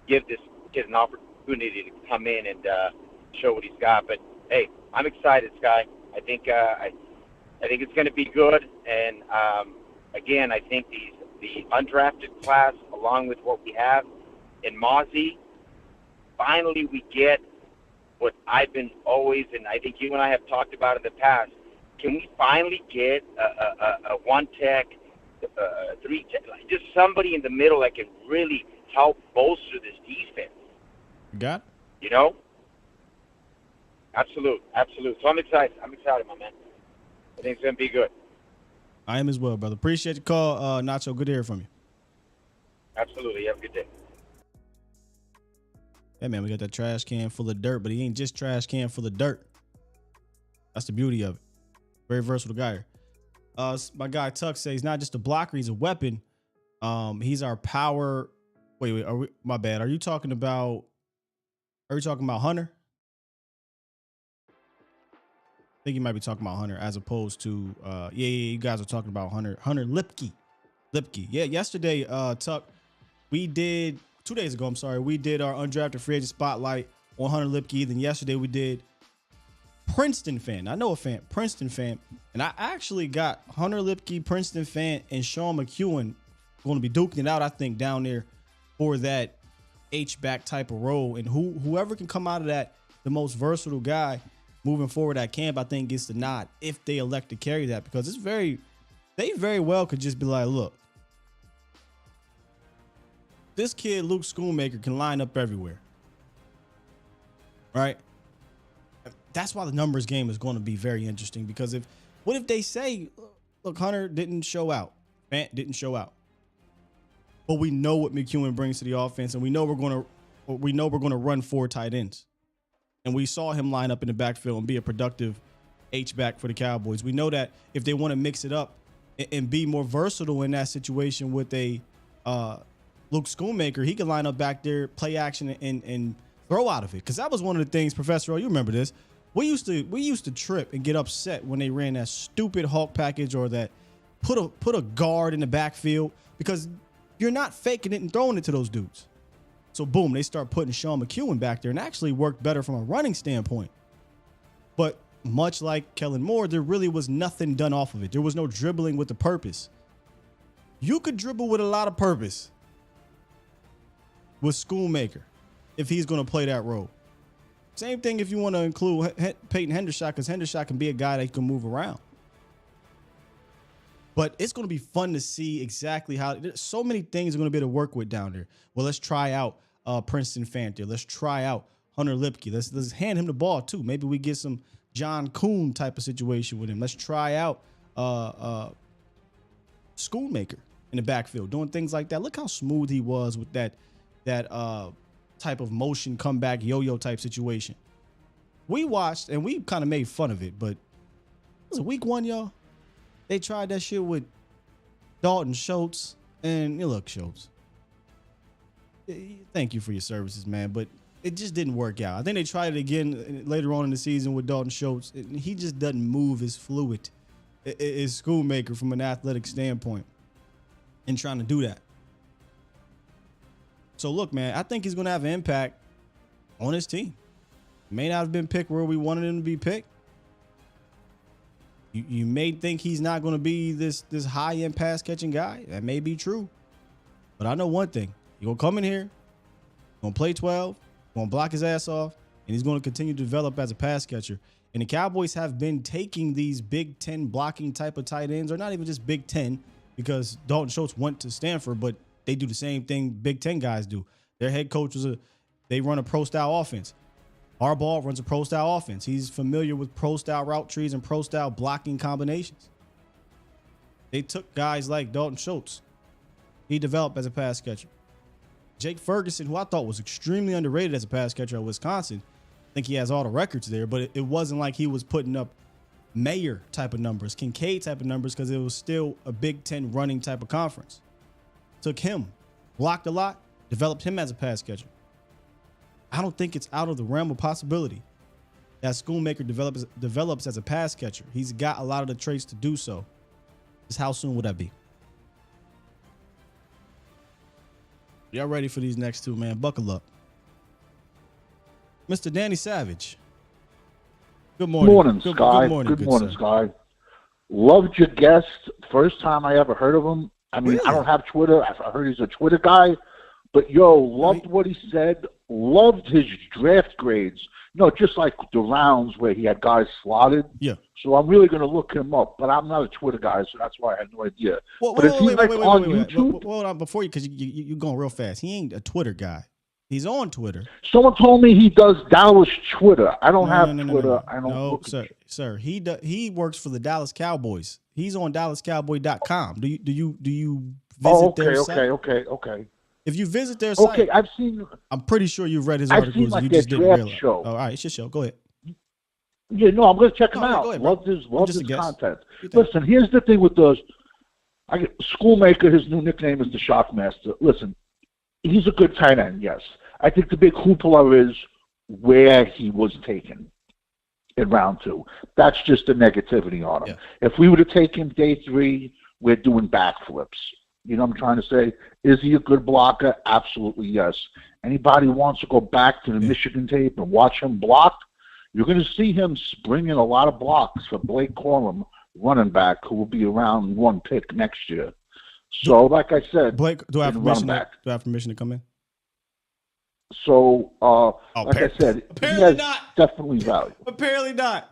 H: give this kid an opportunity to come in and show what he's got. But hey, I'm excited, Sky. I think it's going to be good. And again, I think the undrafted class, along with what we have in Mozzie, finally we get what I've been always, and I think you and I have talked about in the past. Can we finally get a one-tech, three-tech, just somebody in the middle that can really help bolster this defense?
D: Got it?
H: You know? Absolute. So I'm excited, my man. I think it's going to be good.
D: I am as well, brother. Appreciate the call, Nacho. Good to hear from you.
H: Absolutely. Have a good day.
D: Hey, man, we got that trash can full of dirt, but he ain't just trash can full of dirt. That's the beauty of it. Very versatile guy here. My guy Tuck says he's not just a blocker, he's a weapon. He's our power. Wait, my bad. Are you talking about Hunter? I think you might be talking about Hunter as opposed to you guys are talking about Hunter Lipke. Yeah, yesterday, Tuck, we did 2 days ago, we did our undrafted free agent spotlight on Hunter Lipke. Then yesterday we did Princeton fan. I know a fan, Princeton fan. And I actually got Hunter Lipke, Princeton fan, and Sean McEwen going to be duking it out, I think, down there for that H-back type of role. And whoever can come out of that, the most versatile guy moving forward at camp, I think gets the nod if they elect to carry that, because they very well could just be like, look, this kid, Luke Schoonmaker, can line up everywhere. Right? That's why the numbers game is going to be very interesting, because what if they say, look, Hunter didn't show out, Fant didn't show out, but we know what McEwen brings to the offense, and we know we're going to run 4 tight ends, and we saw him line up in the backfield and be a productive H-back for the Cowboys. We know that if they want to mix it up and be more versatile in that situation with a Luke Schoonmaker, he can line up back there, play action, and throw out of it. Because that was one of the things, Professor O, you remember this. We used to trip and get upset when they ran that stupid Hulk package or that put a guard in the backfield, because you're not faking it and throwing it to those dudes. So boom, they start putting Sean McEwen back there, and actually worked better from a running standpoint. But much like Kellen Moore, there really was nothing done off of it. There was no dribbling with the purpose. You could dribble with a lot of purpose with Schoonmaker if he's going to play that role. Same thing if you want to include Peyton Hendershot, because Hendershot can be a guy that can move around. But it's going to be fun to see exactly how. There's so many things we're going to be able to work with down there. Well, let's try out Princeton Fanther. Let's try out Hunter Lipke. Let's hand him the ball too. Maybe we get some John Kuhn type of situation with him. Let's try out Schoonmaker in the backfield, doing things like that. Look how smooth he was with that type of motion comeback yo-yo type situation. We watched and we kind of made fun of it, but it was week 1, y'all. They tried that shit with Dalton Schultz, and look, Schultz, thank you for your services, man, but it just didn't work out. I think they tried it again later on in the season with Dalton Schultz. He just doesn't move as fluid as Schoonmaker from an athletic standpoint in trying to do that. So look, man, I think he's going to have an impact on his team. May not have been picked where we wanted him to be picked. You may think he's not going to be this high-end pass-catching guy. That may be true. But I know one thing. He's going to come in here, going to play 12, going to block his ass off, and he's going to continue to develop as a pass catcher. And the Cowboys have been taking these Big Ten blocking type of tight ends, or not even just Big Ten, because Dalton Schultz went to Stanford, but they do the same thing Big Ten guys do. Their head coaches, they run a pro-style offense. Harbaugh runs a pro-style offense. He's familiar with pro-style route trees and pro-style blocking combinations. They took guys like Dalton Schultz. He developed as a pass catcher. Jake Ferguson, who I thought was extremely underrated as a pass catcher at Wisconsin. I think he has all the records there, but it wasn't like he was putting up Mayer type of numbers, Kincaid type of numbers, because it was still a Big Ten running type of conference. Took him, blocked a lot, developed him as a pass catcher. I don't think it's out of the realm of possibility that Schoonmaker develops as a pass catcher. He's got a lot of the traits to do so. Just how soon would that be? Y'all ready for these next two, man? Buckle up. Mr. Danny Savage. Good morning.
I: Good morning, Sky. Loved your guest. First time I ever heard of him. I mean, really? I don't have Twitter. I heard he's a Twitter guy. But, loved what he said. Loved his draft grades. Just like the rounds where he had guys slotted.
D: Yeah.
I: So I'm really going to look him up. But I'm not a Twitter guy, so that's why I had no idea.
D: But
I: if he's on YouTube.
D: Hold on, before you, because you're going real fast. He ain't a Twitter guy. He's on Twitter.
I: Someone told me he does Dallas Twitter. I don't have Twitter. I don't.
D: No, sir. He works for the Dallas Cowboys. He's on DallasCowboy.com. Do you visit their site?
I: Okay.
D: If you visit their site,
I: okay, I've seen.
D: I'm pretty sure you've read his articles.
I: Like
D: you just didn't realize.
I: Show.
D: All right, it's your show. Go ahead.
I: Yeah, no, I'm going to check him out.
D: Go ahead,
I: love his content.
D: Listen,
I: here's the thing with those. Schoonmaker, his new nickname is the Shockmaster. Listen, he's a good tight end, yes. I think the big hoopla is where he was taken in round 2. That's just the negativity on him. Yeah. If we would have taken day 3, we're doing backflips. You know what I'm trying to say? Is he a good blocker? Absolutely, yes. Anybody who wants to go back to the Michigan tape and watch him block, you're going to see him springing a lot of blocks for Blake Corum, running back, who will be around 1 pick next year. So, like I said,
D: Blake, do I have permission to come in?
I: So, like I said,
D: apparently not.
I: Definitely value.
D: Apparently not.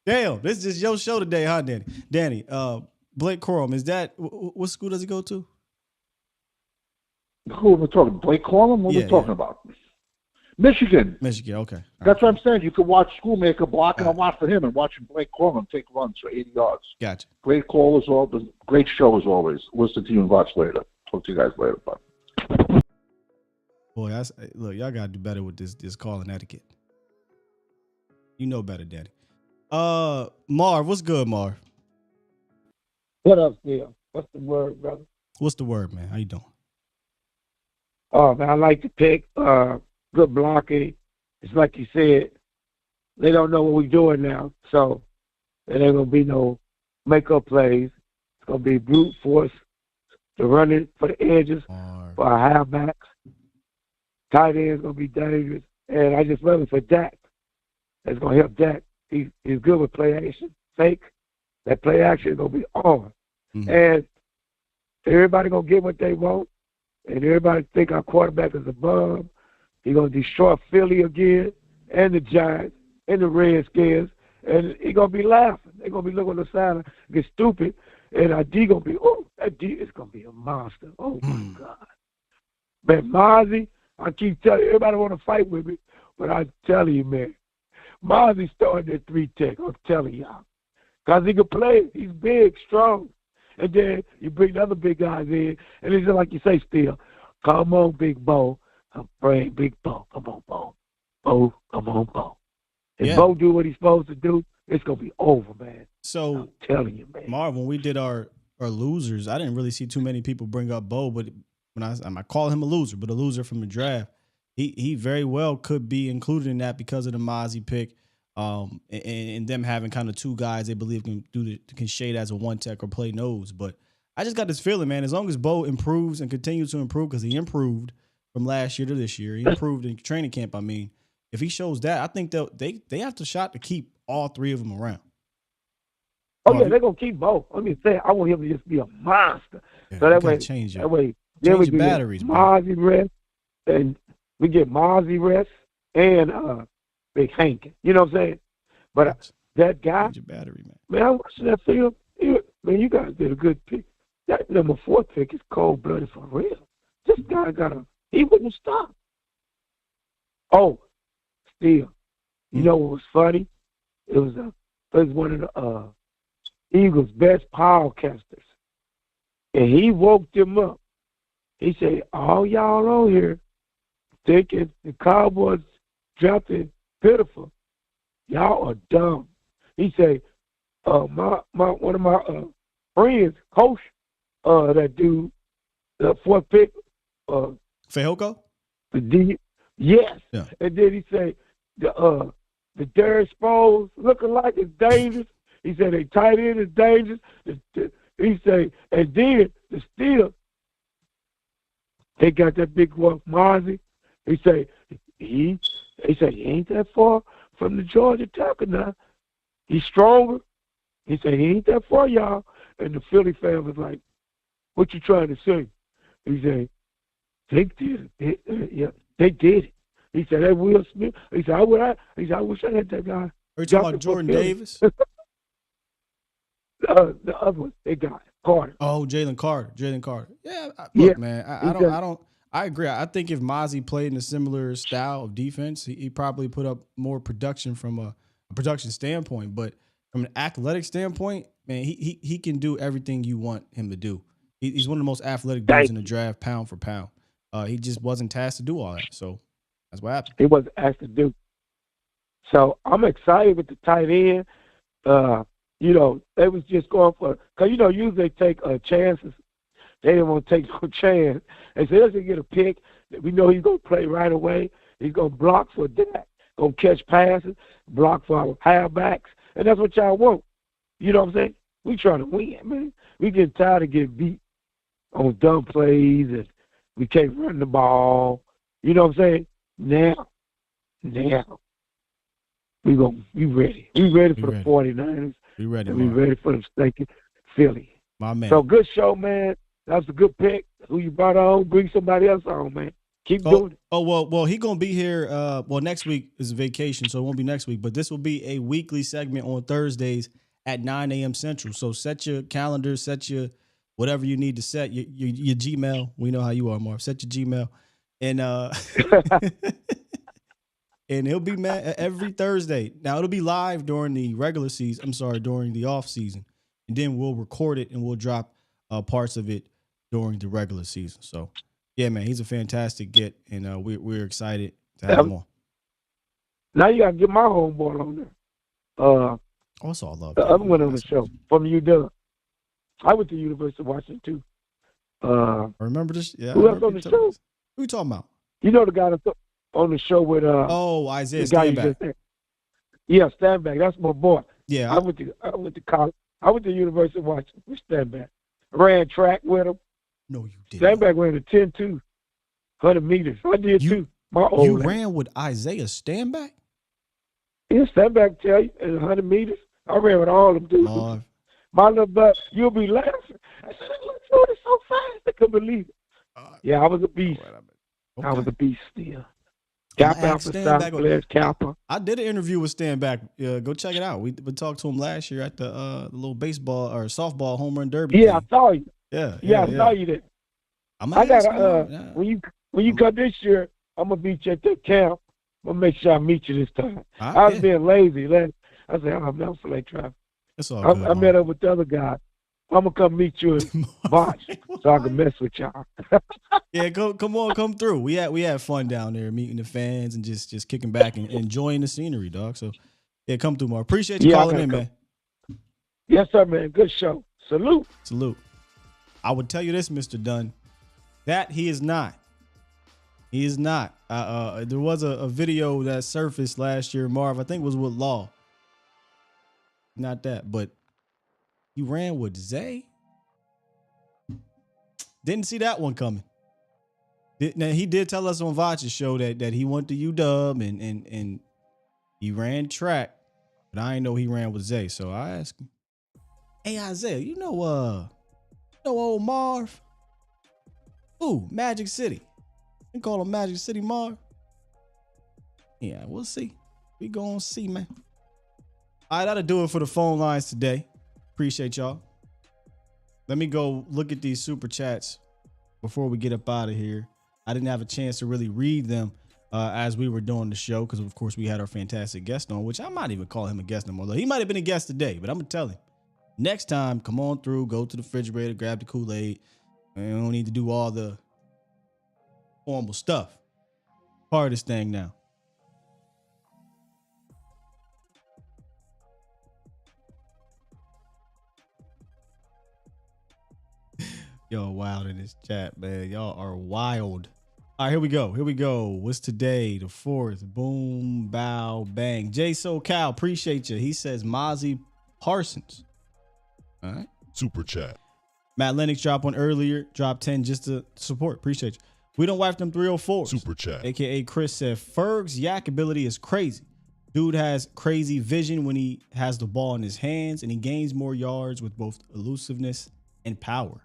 D: Damn, this is just your show today, huh, Danny? Danny, Blake Corum, is that what school does he go to?
I: Who are we talking? Blake Corum? What are we talking about? Michigan.
D: Okay.
I: That's what I'm saying. You could watch Schoonmaker blocking a lot for him and watching Blake Corum take runs for 80 yards.
D: Gotcha.
I: Great call as always. Great show as always. Listen to you and watch later. Talk to you guys later. Bye.
D: Boy, look, y'all got to do better with this calling etiquette. You know better, Daddy. Marv, what's good, Marv?
J: What up, Phil? What's the word, brother?
D: What's the word, man? How you doing?
J: Oh, man, I like to pick good blocking. It's like you said, they don't know what we're doing now, so there ain't going to be no make-up plays. It's going to be brute force to run it for the edges, for our halfbacks. Tight end's going to be dangerous, and I just love it for Dak. That's going to help Dak. He's good with play action, fake. That play action is going to be on. Mm-hmm. And everybody going to get what they want, and everybody think our quarterback is a bum. He's going to destroy Philly again, and the Giants, and the Redskins, and he's going to be laughing. They're going to be looking on the side, get stupid, and our D going to be, that D is going to be a monster. Oh, my God. But Mozzie, I keep telling you, everybody want to fight with me, but I'm telling you, man, Mozzie starting at 3 tech. I'm telling y'all, cause he can play. He's big, strong, and then you bring the other big guys in, and it's just like you say, still, come on, Big Bo. I'm praying, Big Bo. Come on, Bo. Bo, come on, Bo. If Bo do what he's supposed to do, it's gonna be over, man.
D: So
J: I'm telling you, man.
D: Marv, when we did our losers, I didn't really see too many people bring up Bo, but when I call him a loser, but a loser from the draft, he very well could be included in that because of the Mozzie pick, and them having kind of two guys they believe can shade as a 1-tech or play nose. But I just got this feeling, man, as long as Bo improves and continues to improve, because he improved from last year to this year, he improved in training camp. I mean, if he shows that, I think they have the shot to keep all three of them around.
J: Oh, yeah, they're going to keep Bo. Let me say, I want him to just be a monster.
D: Yeah,
J: so that way,
D: change it.
J: That way,
D: then
J: we
D: your
J: get
D: batteries,
J: Mozzie rest, and we get Mozzie rest and Big Hank. You know what I'm saying? But that guy,
D: your battery,
J: man, I watched that film. Man, you guys did a good pick. That number 4 pick is cold-blooded for real. This guy he wouldn't stop. Oh, still, you know what was funny? It was one of the Eagles' best podcasters. And he woke them up. He said, all y'all on here thinking the Cowboys drafted pitiful. Y'all are dumb. He said, one of my friends, coach, that dude, the 4th pick,
D: Fehoko?
J: Yes.
D: Yeah.
J: And then he said, the Darius Sproles looking like it's dangerous. He said they tight end is dangerous. He said, and then the Steelers, they got that big one, Mozzie. He said he ain't that far from the Georgia tackle now. He's stronger. He said he ain't that far, y'all. And the Philly fan was like, "What you trying to say?" He said, "They did it. Yeah, they did it." He said, "That Will Smith." He said, I wish I had that guy."
D: Are you talking about Jordan Davis?
J: The other one, they got Carter.
D: Oh, Jalen Carter. Yeah, look, man, I agree. I think if Mozzie played in a similar style of defense, he probably put up more production from a production standpoint. But from an athletic standpoint, man, he can do everything you want him to do. He's one of the most athletic dudes in the draft, pound for pound. He just wasn't tasked to do all that. So that's what happened.
J: He wasn't asked to do. So I'm excited with the tight end. They was just going for, because, usually they take chances. They didn't want to take no chance. They said, let's get a pick. We know he's going to play right away. He's going to block for that, going to catch passes, block for our halfbacks. And that's what y'all want. You know what I'm saying? We trying to win, man. We getting tired of getting beat on dumb plays, and we can't run the ball. You know what I'm saying? Now, we ready. We ready for the 49ers.
D: We ready,
J: and we ready for the stinking Philly.
D: My man.
J: So good show, man. That was a good pick. Who you brought on, bring somebody else on, man. Keep doing it.
D: Oh, well, he going to be here. Next week is vacation, so it won't be next week. But this will be a weekly segment on Thursdays at 9 a.m. Central. So set your calendar, set your whatever you need to set, your Gmail. We know how you are, Marv. Set your Gmail. And and he'll be every Thursday. Now, it'll be live during the regular season. During the off season. And then we'll record it and we'll drop parts of it during the regular season. So, yeah, man, he's a fantastic get, and we're excited to have him on.
J: Now you got to get my homeboy on there.
D: That's all love.
J: The other one on the show from UW. I went to the University of Washington, too.
D: Remember this? Yeah.
J: Who else on the show?
D: Who you talking about?
J: You know the guy that's on the show with
D: Isaiah Stanback.
J: Yeah, Stanback. That's my boy.
D: Yeah.
J: I went to college. I went to the University of Washington with Stanback. Ran track with him.
D: No, you didn't.
J: Stanback ran a 10-2, 100 meters. I did too.
D: You ran with Isaiah Stanback?
J: Yeah, Stanback tell you in 100 meters. I ran with all of them dudes. My little butt, you'll be laughing. I said, look, it's so fast. I couldn't believe it. Yeah, I was a beast. Okay. I was a beast still. Kappa, Kappa.
D: I did an interview with Stanback. Go check it out. We talked to him last year at the little baseball or softball home run derby.
J: Yeah,
D: thing.
J: I saw you.
D: Yeah,
J: I saw you there. I got when you come this year, I'm gonna meet you at that camp. I'm gonna make sure I meet you this time. I was
D: Yeah.
J: being lazy. I said, oh, man, I'm for late traffic.
D: It's all good.
J: I met up with the other guy. I'm gonna come meet you in March so I can mess with y'all.
D: Yeah, come through. We had fun down there meeting the fans and just kicking back and enjoying the scenery, dog. So yeah, come through, Mark. Appreciate you calling in, man.
J: Yes, sir, man. Good show. Salute.
D: I would tell you this, Mr. Dunn, that he is not. He is not. There was a video that surfaced last year, Marv. I think it was with Law. Not that, but he ran with Zay. Didn't see that one coming. Now he did tell us on Vacha's show that he went to UW and he ran track, but I didn't know he ran with Zay. So I asked him, "Hey Isaiah, you know old Marv? Ooh, Magic City. We call him Magic City Marv." Yeah, we'll see. We gonna see, man. All right, that'll do it for the phone lines today. Appreciate y'all. Let me go look at these super chats before we get up out of here. I didn't have a chance to really read them as we were doing the show because, of course, we had our fantastic guest on, which I might even call him a guest no more. He might have been a guest today, but I'm going to tell him. Next time, come on through, go to the refrigerator, grab the Kool-Aid. We don't need to do all the formal stuff. Part of this thing now. Y'all wild in this chat, man. Y'all are wild. All right, here we go. What's today? The 4th. Boom, bow, bang. J SoCal, appreciate you. He says Micah Parsons. All right.
K: Super chat.
D: Matt Lennox dropped one earlier. Dropped 10 just to support. Appreciate you. We don't wipe them 304s.
K: Super chat.
D: AKA Chris said, Ferg's yak ability is crazy. Dude has crazy vision when he has the ball in his hands, and he gains more yards with both elusiveness and power.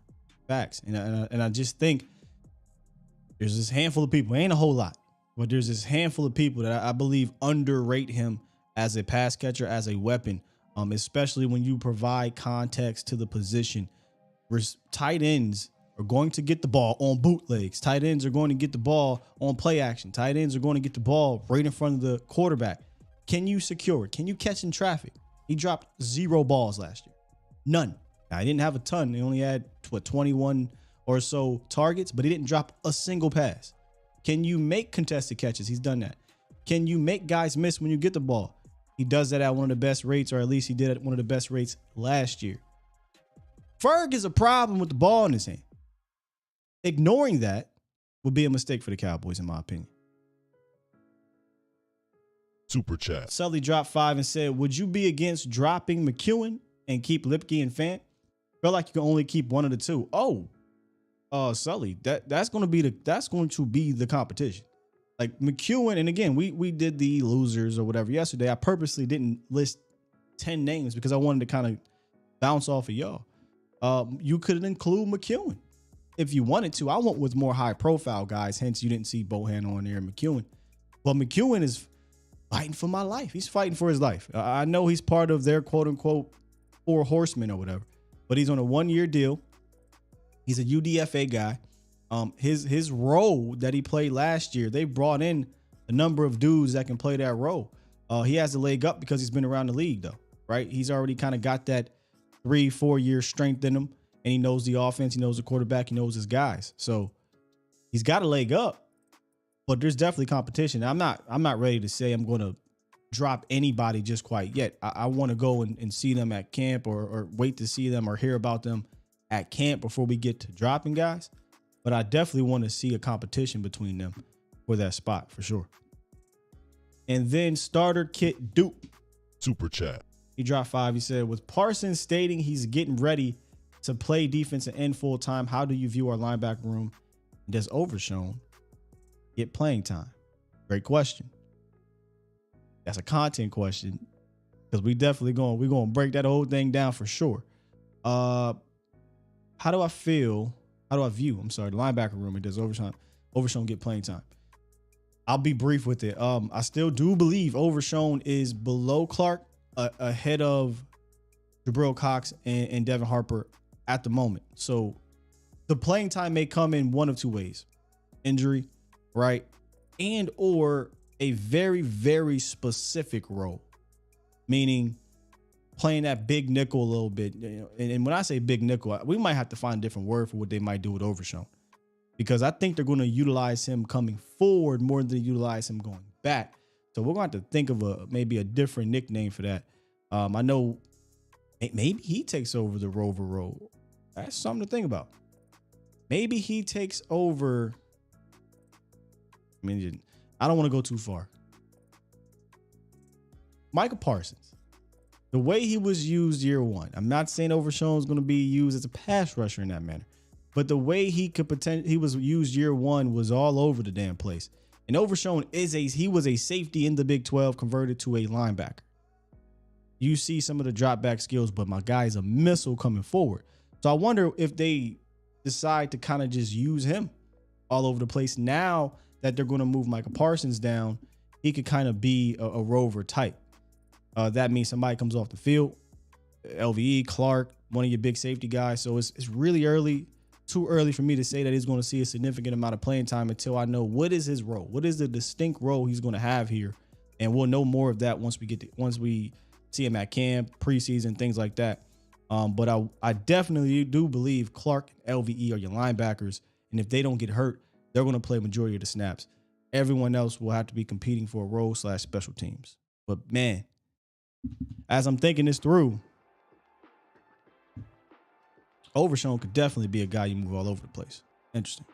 D: Facts. And I just think there's this handful of people, ain't a whole lot, but there's this handful of people that I believe underrate him as a pass catcher, as a weapon, especially when you provide context to the position. Where tight ends are going to get the ball on bootlegs. Tight ends are going to get the ball on play action. Tight ends are going to get the ball right in front of the quarterback. Can you secure it? Can you catch in traffic? He dropped 0 balls last year. None. Now, he didn't have a ton. He only had, 21 or so targets, but he didn't drop a single pass. Can you make contested catches? He's done that. Can you make guys miss when you get the ball? He does that at one of the best rates, or at least he did at one of the best rates last year. Ferg is a problem with the ball in his hand. Ignoring that would be a mistake for the Cowboys, in my opinion.
K: Super chat.
D: Sully dropped 5 and said, would you be against dropping McEwen and keep Lipke and Fant? Feel like you can only keep one of the two. Sully, that's going to be the competition. Like McEwen, and again, we did the losers or whatever yesterday. I purposely didn't list 10 names because I wanted to kind of bounce off of y'all. You could include McEwen if you wanted to. I went with more high profile guys, hence you didn't see Bohan on there and McEwen. But McEwen is fighting for my life. He's fighting for his life. I know he's part of their quote unquote 4 horsemen or whatever, but he's on a 1-year deal. He's a UDFA guy. His role that he played last year, they brought in a number of dudes that can play that role. He has a leg up because he's been around the league though, right? He's already kind of got that 3-4 year strength in him, and he knows the offense, he knows the quarterback, he knows his guys. So he's got a leg up, but there's definitely competition. I'm not ready to say I'm going to drop anybody just quite yet. I want to go and see them at camp or wait to see them or hear about them at camp before we get to dropping guys. But I definitely want to see a competition between them for that spot for sure. And then starter kit Duke.
K: Super chat.
D: He dropped 5. He said, with Parsons stating he's getting ready to play defensive end full time, how do you view our linebacker room? Does Overshown get playing time? Great question. That's a content question because we're going to break that whole thing down for sure. How do I view the linebacker room? Does Overshown get playing time? I'll be brief with it. I still do believe Overshown is below Clark, ahead of Jabril Cox and Devin Harper at the moment. So the playing time may come in one of two ways. Injury, right? and or a very, very specific role, meaning playing that big nickel a little bit. And when I say big nickel, we might have to find a different word for what they might do with Overshown, because I think they're going to utilize him coming forward more than utilize him going back. So we're going to have to think of maybe a different nickname for that. I know maybe he takes over the Rover role. That's something to think about. Maybe he takes over. I mean, I don't want to go too far. Micah Parsons, the way he was used year one, I'm not saying Overshown is going to be used as a pass rusher in that manner, but the way he was used year one was all over the damn place. And Overshown he was a safety in the Big 12 converted to a linebacker. You see some of the drop back skills, but my guy is a missile coming forward. So I wonder if they decide to kind of just use him all over the place. Now that they're going to move Micah Parsons down, he could kind of be a rover type. That means somebody comes off the field, LVE, Clark, one of your big safety guys. So it's really early, too early for me to say that he's going to see a significant amount of playing time until I know what is his role, what is the distinct role he's going to have here, and we'll know more of that once we see him at camp, preseason, things like that. But I definitely do believe Clark and LVE are your linebackers, and if they don't get hurt, they're going to play majority of the snaps. Everyone else will have to be competing for a role / special teams. But man, as I'm thinking this through, Overshown could definitely be a guy you move all over the place. Interesting.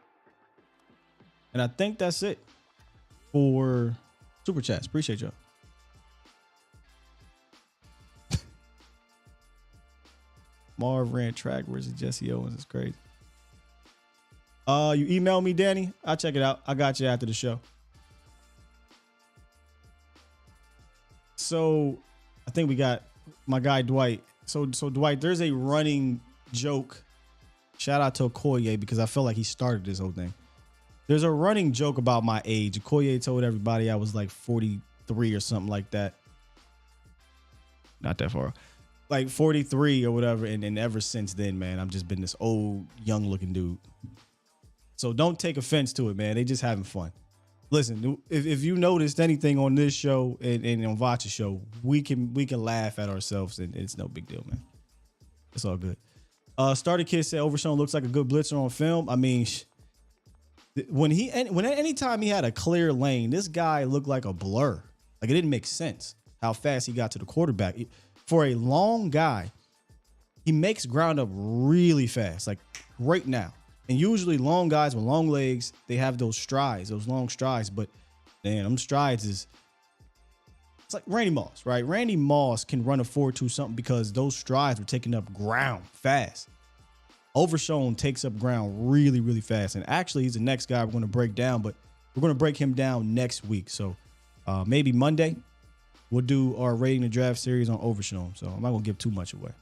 D: And I think that's it for Super Chats. Appreciate y'all. Marv ran track versus Jesse Owens. It's crazy. You email me, Danny. I'll check it out. I got you after the show. So I think we got my guy Dwight. So Dwight, there's a running joke. Shout out to Okoye because I felt like he started this whole thing. There's a running joke about my age. Okoye told everybody I was like 43 or something like that. Not that far. Like 43 or whatever. And ever since then, man, I've just been this old, young looking dude. So don't take offense to it, man. They just having fun. Listen, if you noticed anything on this show and on Vacha's show, we can laugh at ourselves and it's no big deal, man. It's all good. Starter Kid said Overshown looks like a good blitzer on film. I mean, anytime he had a clear lane, this guy looked like a blur. Like it didn't make sense how fast he got to the quarterback. For a long guy, he makes ground up really fast, like right now. And usually long guys with long legs, they have those long strides. But man, them strides it's like Randy Moss, right? Randy Moss can run a 4.2 something because those strides were taking up ground fast. Overshown takes up ground really, really fast. And actually, he's the next guy we're going to break down, but we're going to break him down next week. So maybe Monday, we'll do our rating the draft series on Overshown. So I'm not going to give too much away.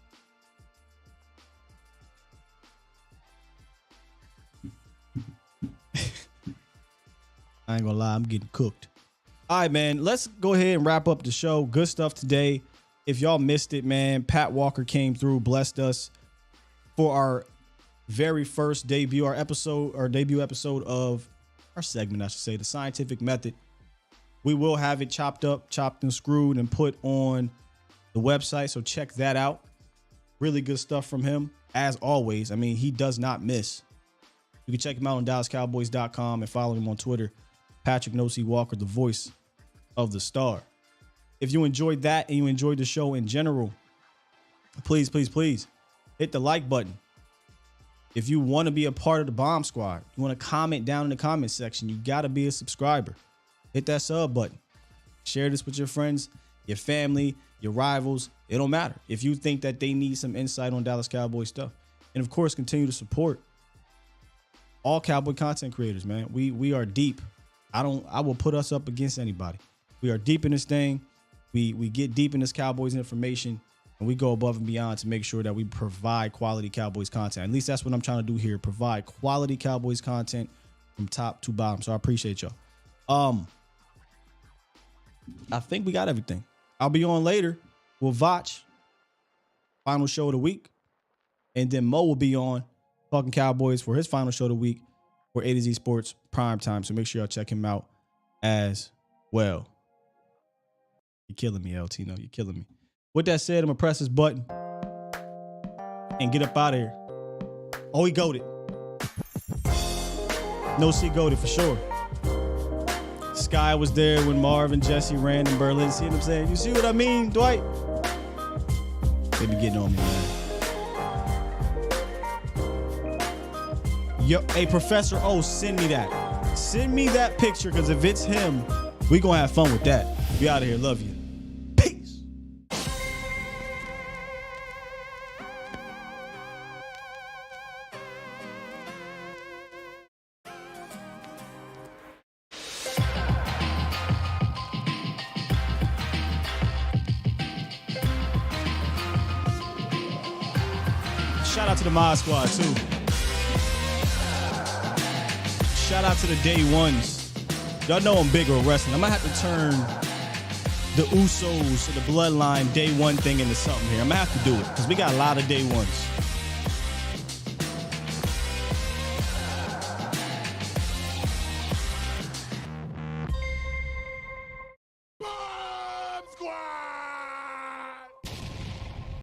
D: I ain't gonna lie, I'm getting cooked. All right, man, let's go ahead and wrap up the show. Good stuff today. If y'all missed it, man, Pat Walker came through, blessed us for our very first debut, our debut episode of our segment, I should say, The Scientific Method. We will have it chopped and screwed and put on the website, so check that out. Really good stuff from him, as always. I mean, he does not miss. You can check him out on DallasCowboys.com and follow him on Twitter. Patrick Nosey Walker, the voice of the star. If you enjoyed that and you enjoyed the show in general, please, please, please hit the like button. If you want to be a part of the Bomb Squad, you want to comment down in the comment section, you got to be a subscriber. Hit that sub button. Share this with your friends, your family, your rivals. It don't matter. If you think that they need some insight on Dallas Cowboys stuff. And of course, continue to support all Cowboy content creators, man. We are deep. I will put us up against anybody. We are deep in this thing. We get deep in this Cowboys information, and we go above and beyond to make sure that we provide quality Cowboys content. At least that's what I'm trying to do here. Provide quality Cowboys content from top to bottom. So I appreciate y'all. I think we got everything. I'll be on later with Vach, final show of the week. And then Mo will be on Talking Cowboys for his final show of the week for A to Z Sports Prime Time. So make sure y'all check him out as well. You're killing me, El Tino. You're killing me. With that said, I'm going to press this button and get up out of here. Oh, he goated. No C goated for sure. Sky was there when Marv and Jesse ran in Berlin. See what I'm saying? You see what I mean, Dwight? They be getting on me, man. Yo, hey, Professor O, send me that. Send me that picture, because if it's him, we gonna have fun with that. Be out of here. Love you. Peace. Shout out to the Mod Squad, too. Shout out to the day ones. Y'all know I'm big on wrestling. I might have to turn the Usos or the Bloodline day one thing into something here. I'm going to have to do it because we got a lot of day ones.